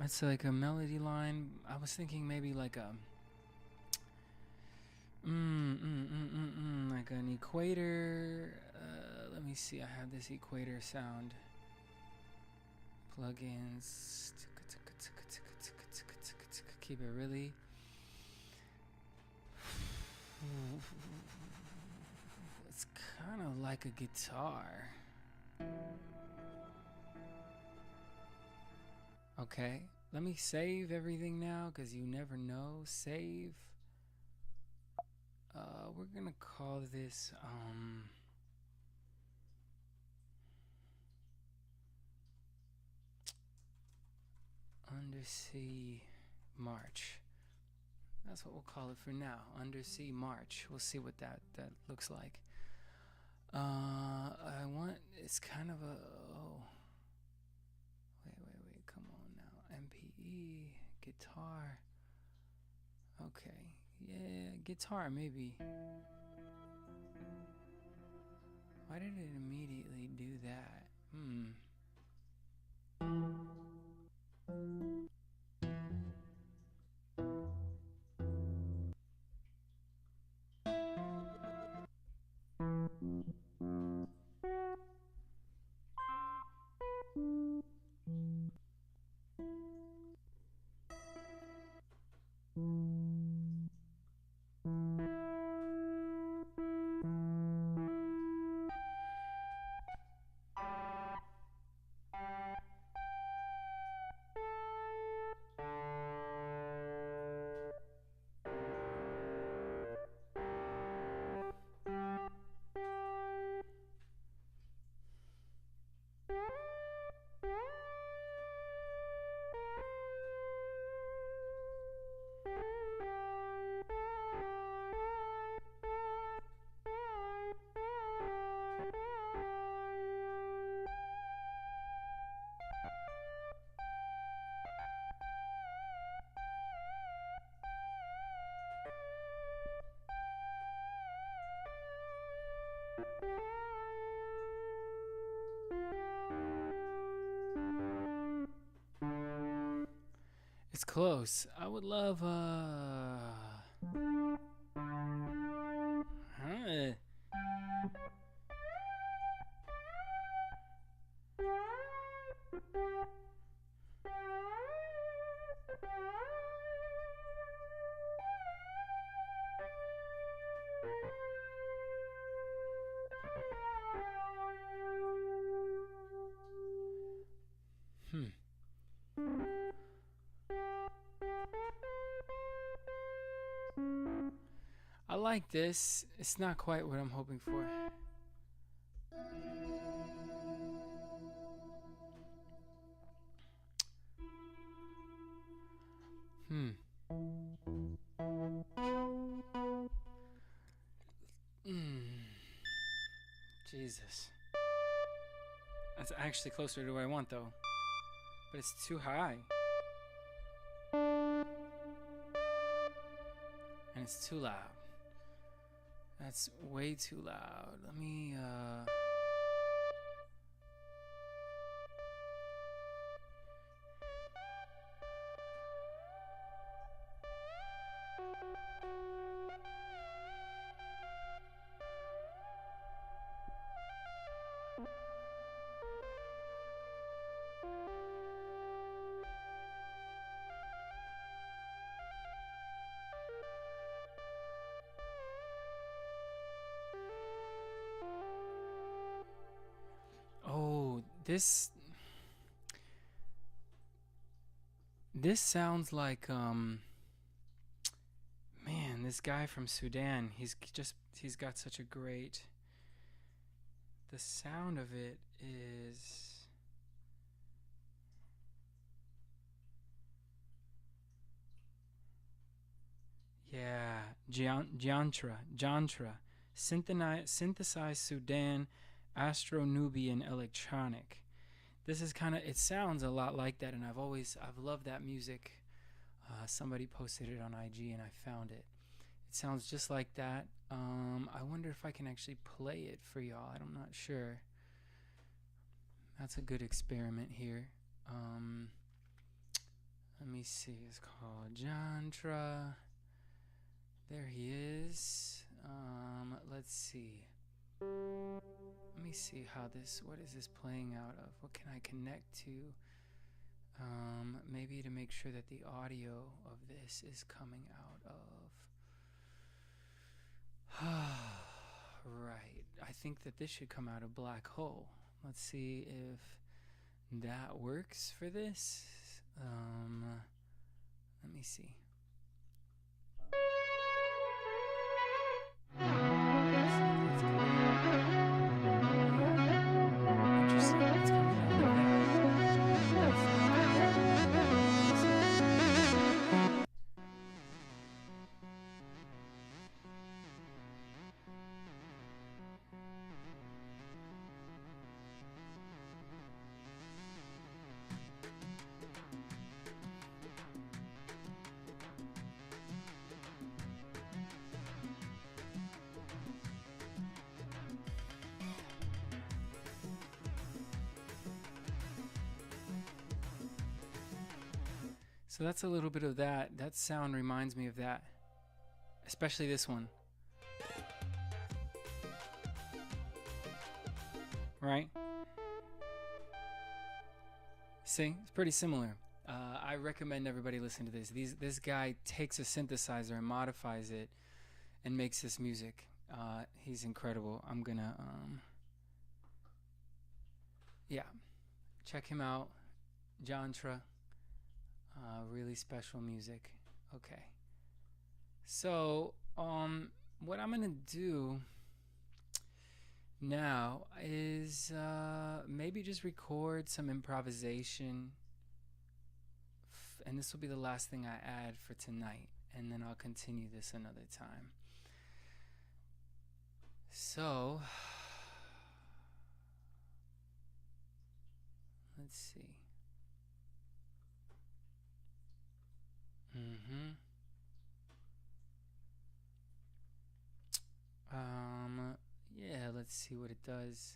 It's like a melody line. I was thinking maybe like a like an equator. Let me see. I have this equator sound. Plugins. Keep it really. It's kind of like a guitar. Okay. Let me save everything now, because you never know. Save. We're gonna call this Undersea March. That's what we'll call it for now. Undersea March. We'll see what that looks like. I want. It's kind of a. Oh. Wait. Come on now. MPE guitar. Okay. Yeah, guitar maybe. Why did it immediately do that? It's close. I would love huh? like this. It's not quite what I'm hoping for. Hmm. Jesus. That's actually closer to what I want, though. But it's too high. And it's too loud. That's way too loud. Let me, Oh, this sounds like man, this guy from Sudan, he's got such a great, the sound of it is, yeah, Jantra, synthesized Sudan Astro-Nubian electronic. This is kind of, it sounds a lot like that, and I've loved that music. Somebody posted it on IG and I found it. It sounds just like that. I wonder if I can actually play it for y'all. I'm not sure. That's a good experiment here. Let me see. It's called Jantra. There he is. Let's see. Let me see how this, what is this playing out of? What can I connect to? Maybe to make sure that the audio of this is coming out of. Right. I think that this should come out of Black Hole. Let's see if that works for this. Let me see. So that's a little bit of that. That sound reminds me of that. Especially this one. Right? See? It's pretty similar. I recommend everybody listen to this. This guy takes a synthesizer and modifies it and makes this music. He's incredible. I'm gonna, yeah. Check him out. Jantra. Really special music. Okay. So, what I'm gonna do now is maybe just record some improvisation, and this will be the last thing I add for tonight, and then I'll continue this another time. So, let's see. Yeah, let's see what it does.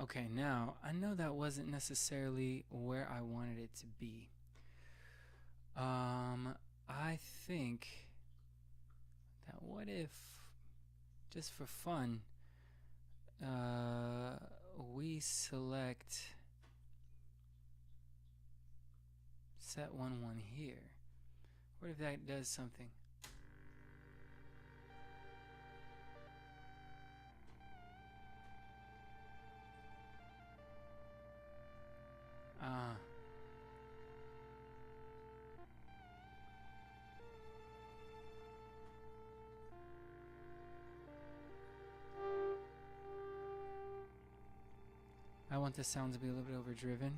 Okay, now I know that wasn't necessarily where I wanted it to be. I think that what if, just for fun, we select set 1 1 here. What if that does something? I want the sound to be a little bit overdriven.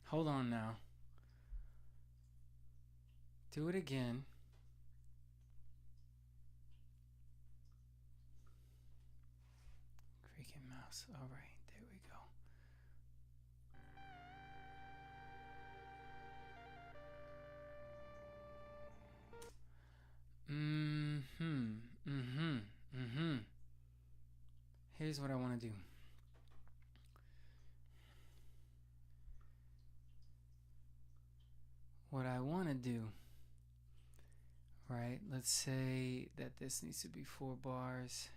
Hold on now. Do it again. Creaking mouse. Alright, there we go. Here's what I want to do. What I want to do, right? Let's say that this needs to be 4 bars.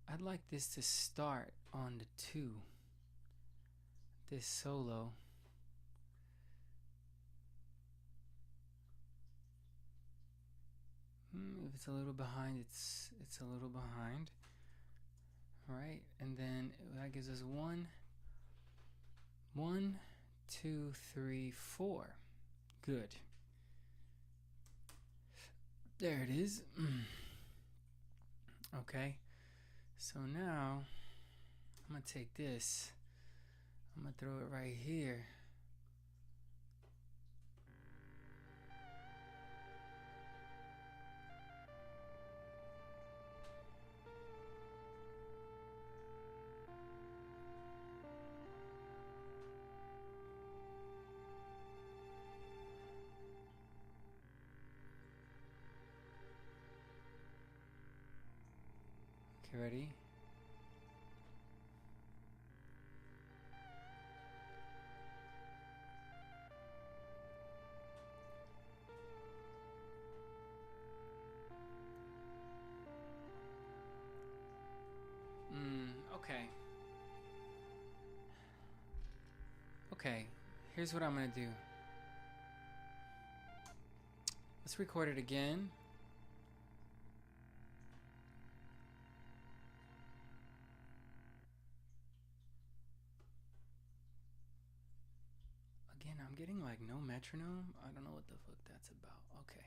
I'd like this to start on the 2. This solo. If it's a little behind, it's a little behind. Right? And then that gives us 1, 2, 3, 4. Good. There it is. Okay. So now I'm going to take this. I'm going to throw it right here. Okay, ready? Okay. Okay, here's what I'm gonna do. Let's record it again. Again, I'm getting like no metronome. I don't know what the fuck that's about. Okay.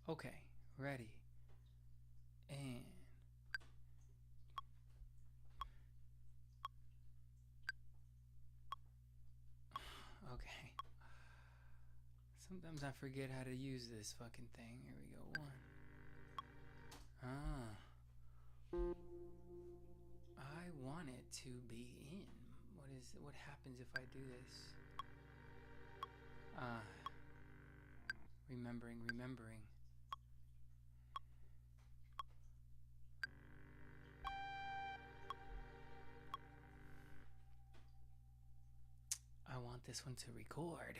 Okay, ready. And okay. Sometimes I forget how to use this fucking thing. Here we go. 1. I want it to be in. What happens if I do this? Remembering. I want this one to record.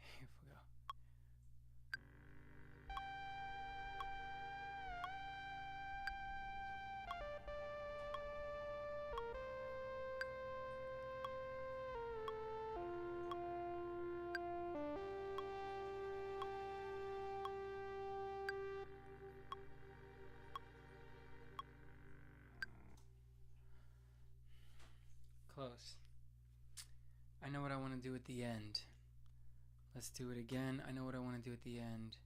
Here we go. goes. I know what I want to do at the end. Let's do it again. I know what I want to do at the end.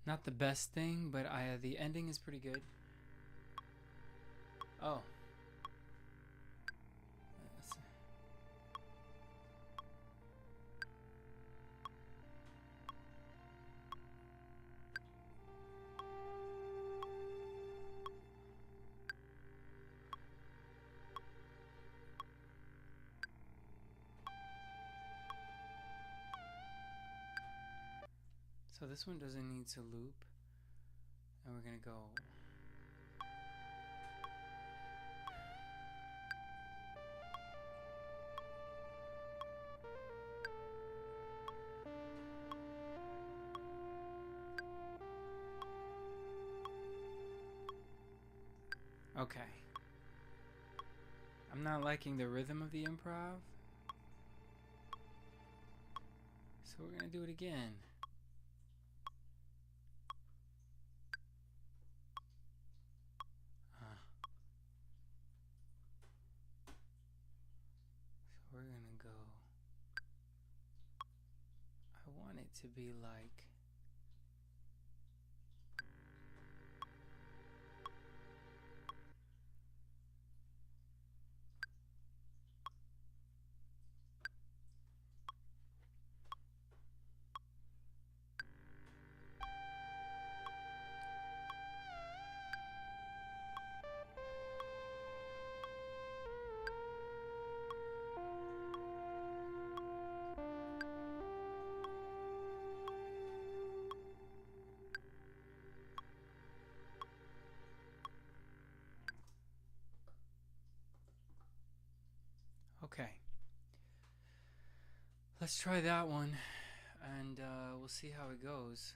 Not the best thing, but the ending is pretty good. Oh. So this one doesn't need to loop, and we're gonna go. Okay. I'm not liking the rhythm of the improv, so we're gonna do it again. We're gonna go. I want it to be like. Okay. Let's try that one, and we'll see how it goes.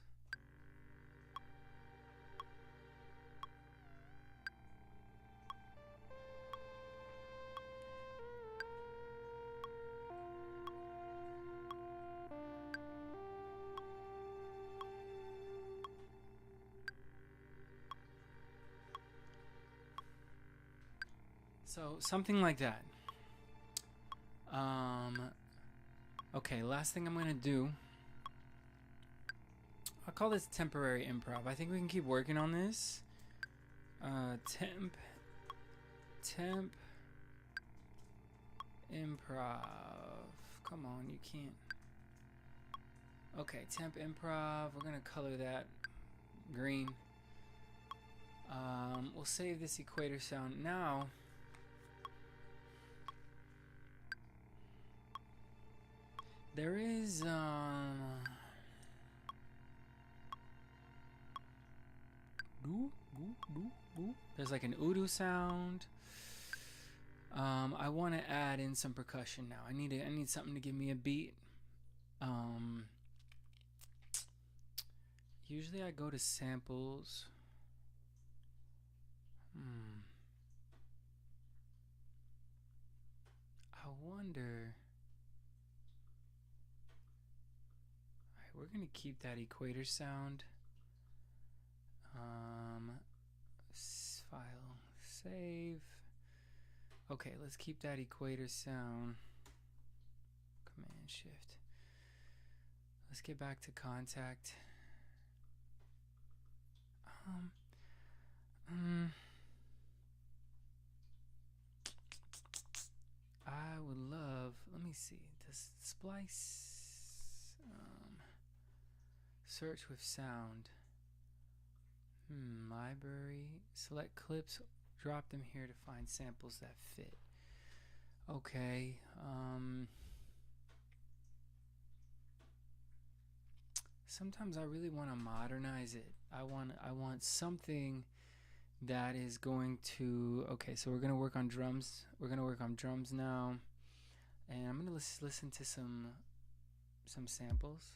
So something like that. Okay, last thing I'm gonna do. I'll call this temporary improv. I think we can keep working on this. Temp improv. Come on, you can't. Okay, temp improv. We're gonna color that green. We'll save this equator sound now. There is there's like an udu sound. I want to add in some percussion now. I need something to give me a beat. Usually I go to samples. I wonder. Alright, we're gonna keep that equator sound. File, save. Okay, let's keep that equator sound. Command Shift. Let's get back to Kontakt. I would love. Let me see. Does Splice search with sound? Library. Select clips. Drop them here to find samples that fit. Okay. Sometimes I really want to modernize it. I want something that is going to. Okay, so we're gonna work on drums. We're gonna work on drums now, and I'm gonna listen to some samples.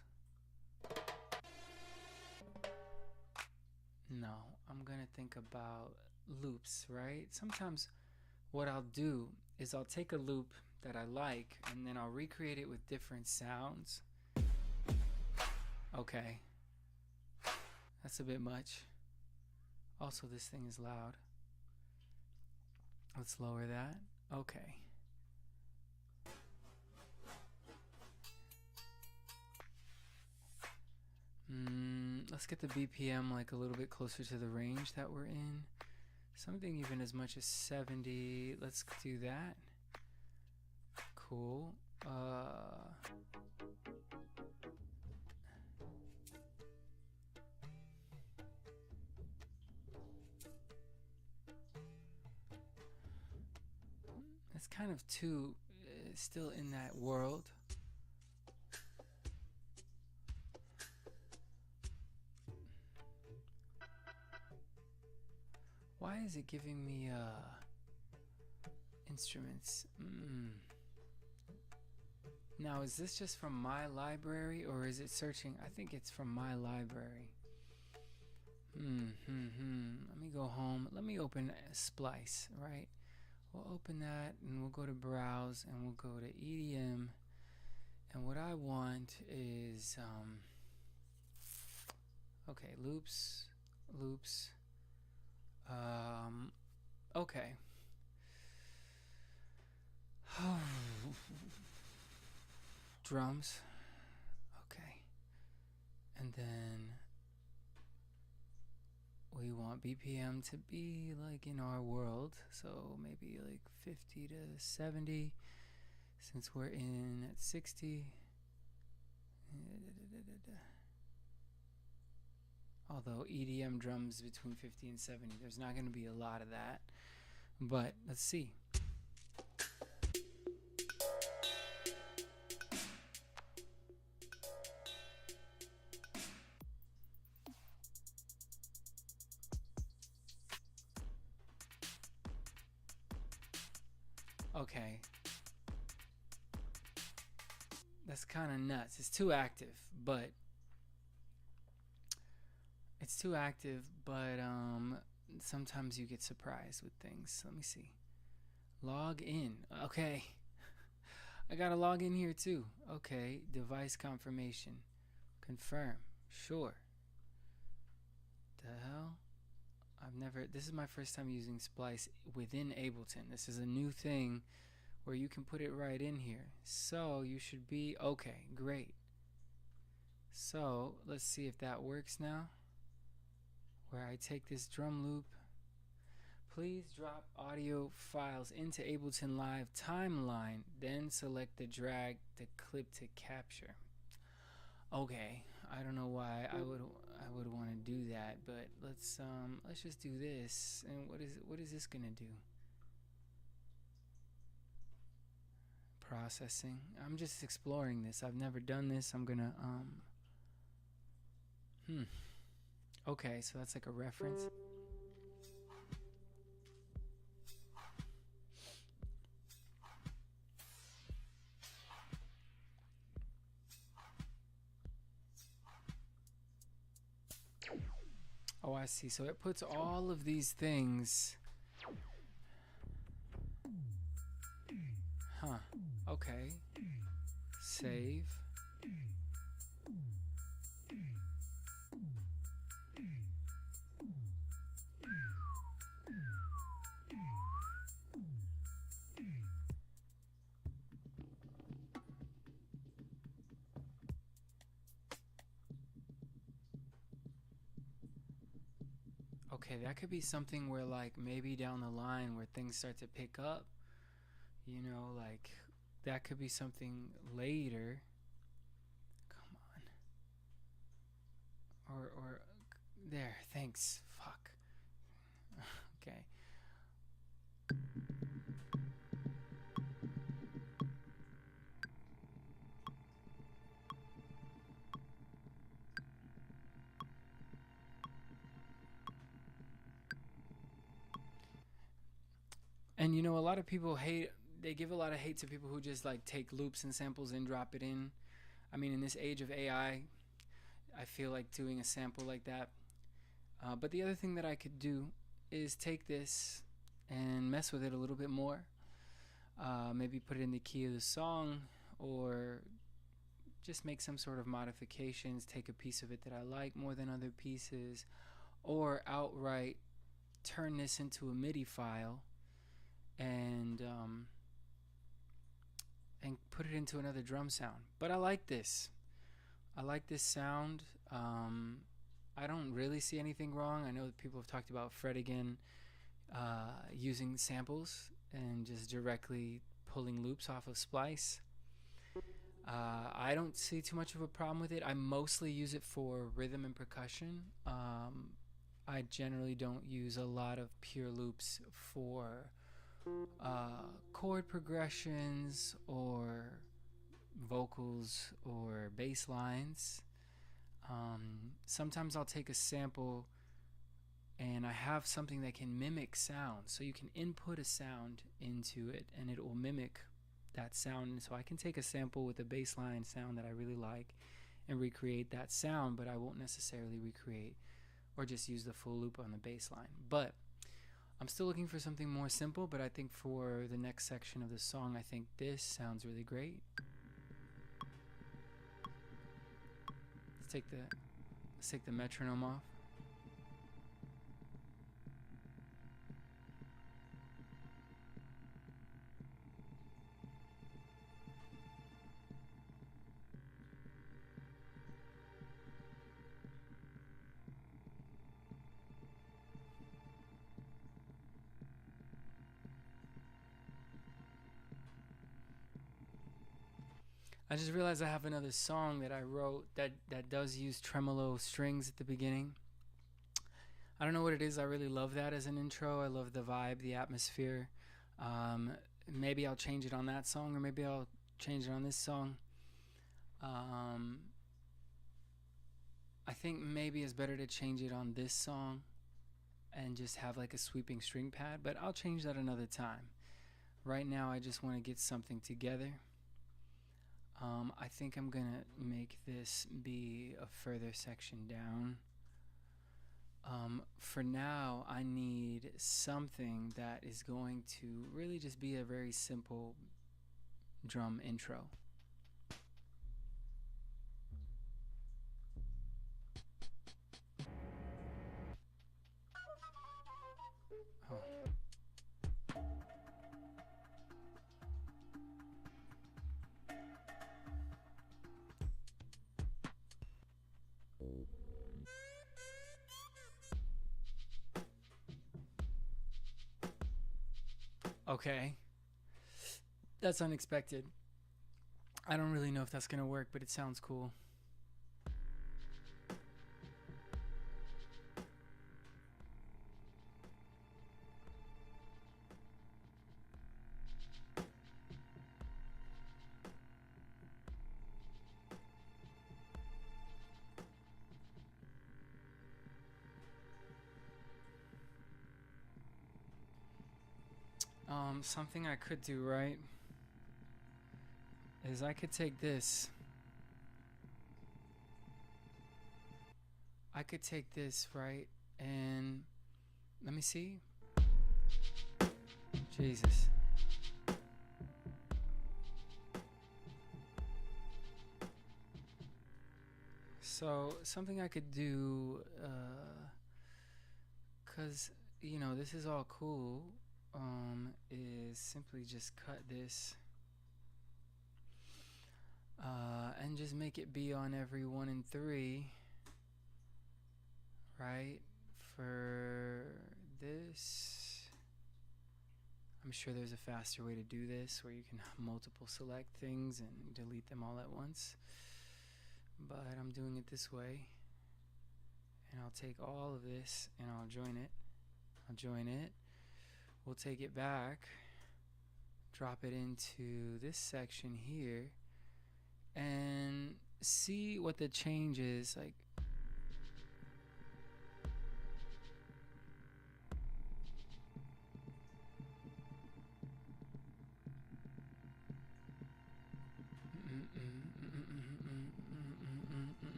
No, I'm gonna think about loops, right? Sometimes what I'll do is I'll take a loop that I like and then I'll recreate it with different sounds. Okay, that's a bit much. Also, this thing is loud. Let's lower that. Okay. Let's get the BPM like a little bit closer to the range that we're in. Something even as much as 70. Let's do that. Cool. It's kind of too still in that world. Why is it giving me instruments? Now, is this just from my library or is it searching? I think it's from my library. Let me go home. Let me open Splice, right? We'll open that and we'll go to browse and we'll go to EDM. And what I want is, okay, loops. Okay. Drums. Okay. And then we want BPM to be like in our world, so maybe like 50 to 70 since we're in at 60. Although EDM drums between 50 and 70, there's not going to be a lot of that, but let's see. Okay. That's kind of nuts. It's too active, but sometimes you get surprised with things. Let me see. Log in. Okay. I gotta log in here too. Okay. Device confirmation. Confirm. Sure. The hell? This is my first time using Splice within Ableton. This is a new thing where you can put it right in here. So you should be, okay, great. So let's see if that works now. Where I take this drum loop. Please drop audio files into Ableton Live timeline, then select the drag the clip to capture. Okay, I don't know why I would want to do that, but let's just do this. And what is this gonna do? Processing. I'm just exploring this. I've never done this. I'm gonna okay, so that's like a reference. Oh, I see. So it puts all of these things. Huh. Okay. Save. Okay, that could be something where like maybe down the line where things start to pick up, you know, like that could be something later. Come on. Or there, thanks. Fuck. Okay. And you know, a lot of people they give a lot of hate to people who just like take loops and samples and drop it in. I mean, in this age of AI, I feel like doing a sample like that But the other thing that I could do is take this and mess with it a little bit more. Maybe put it in the key of the song, or just make some sort of modifications, take a piece of it that I like more than other pieces, or outright turn this into a MIDI file and put it into another drum sound. But I like this. I like this sound. I don't really see anything wrong. I know that people have talked about Fred again using samples and just directly pulling loops off of Splice. I don't see too much of a problem with it. I mostly use it for rhythm and percussion. I generally don't use a lot of pure loops for chord progressions or vocals or bass lines. Sometimes I'll take a sample and I have something that can mimic sound. So you can input a sound into it and it will mimic that sound. And so I can take a sample with a bass line sound that I really like and recreate that sound, but I won't necessarily recreate or just use the full loop on the bass line. But I'm still looking for something more simple, but I think for the next section of the song, I think this sounds really great. Let's take the metronome off. I just realized I have another song that I wrote that does use tremolo strings at the beginning. I don't know what it is. I really love that as an intro. I love the vibe, the atmosphere. Maybe I'll change it on that song, or maybe I'll change it on this song. I think maybe it's better to change it on this song and just have like a sweeping string pad, but I'll change that another time. Right now I just want to get something together. I think I'm gonna make this be a further section down. For now, I need something that is going to really just be a very simple drum intro. Oh. Okay, that's unexpected. I don't really know if that's gonna work, but it sounds cool. Something I could do, right, is I could take this. I could take this, right, and let me see. Jesus. So something I could do, cause you know this is all cool, is simply just cut this, and just make it be on every 1 and 3, right? For this, I'm sure there's a faster way to do this where you can multiple select things and delete them all at once. But I'm doing it this way. And I'll take all of this and I'll join it. We'll take it back, drop it into this section here, and see what the change is. Like,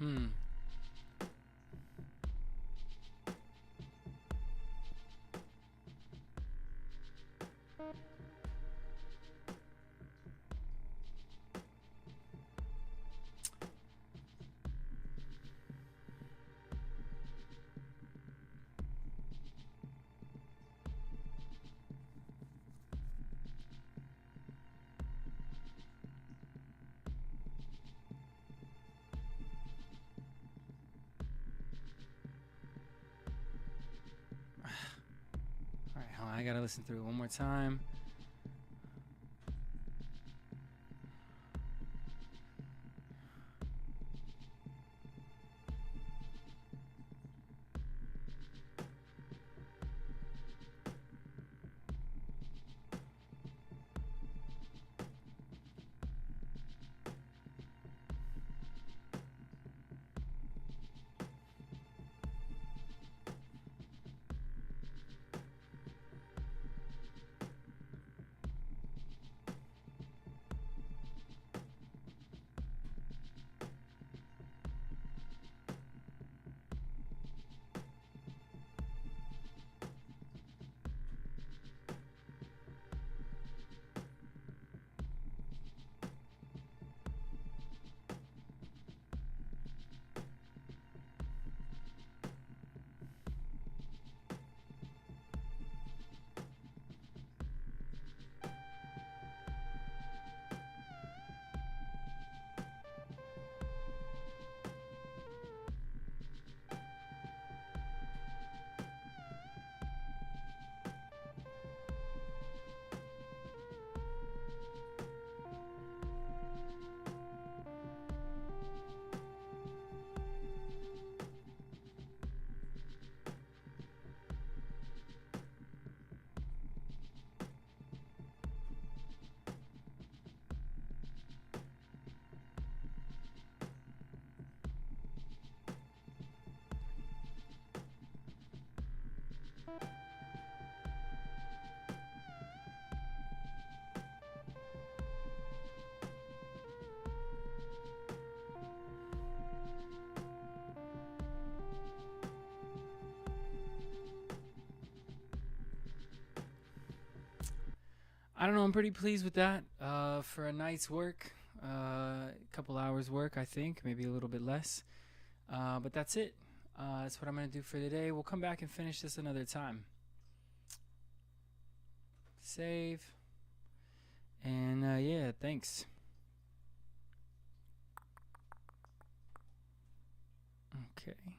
Alright, hold on, I gotta listen through it one more time. I don't know. I'm pretty pleased with that. For a night's work, a couple hours work, I think, maybe a little bit less. But that's it. That's what I'm gonna do for today. We'll come back and finish this another time. Save. And yeah, thanks. Okay.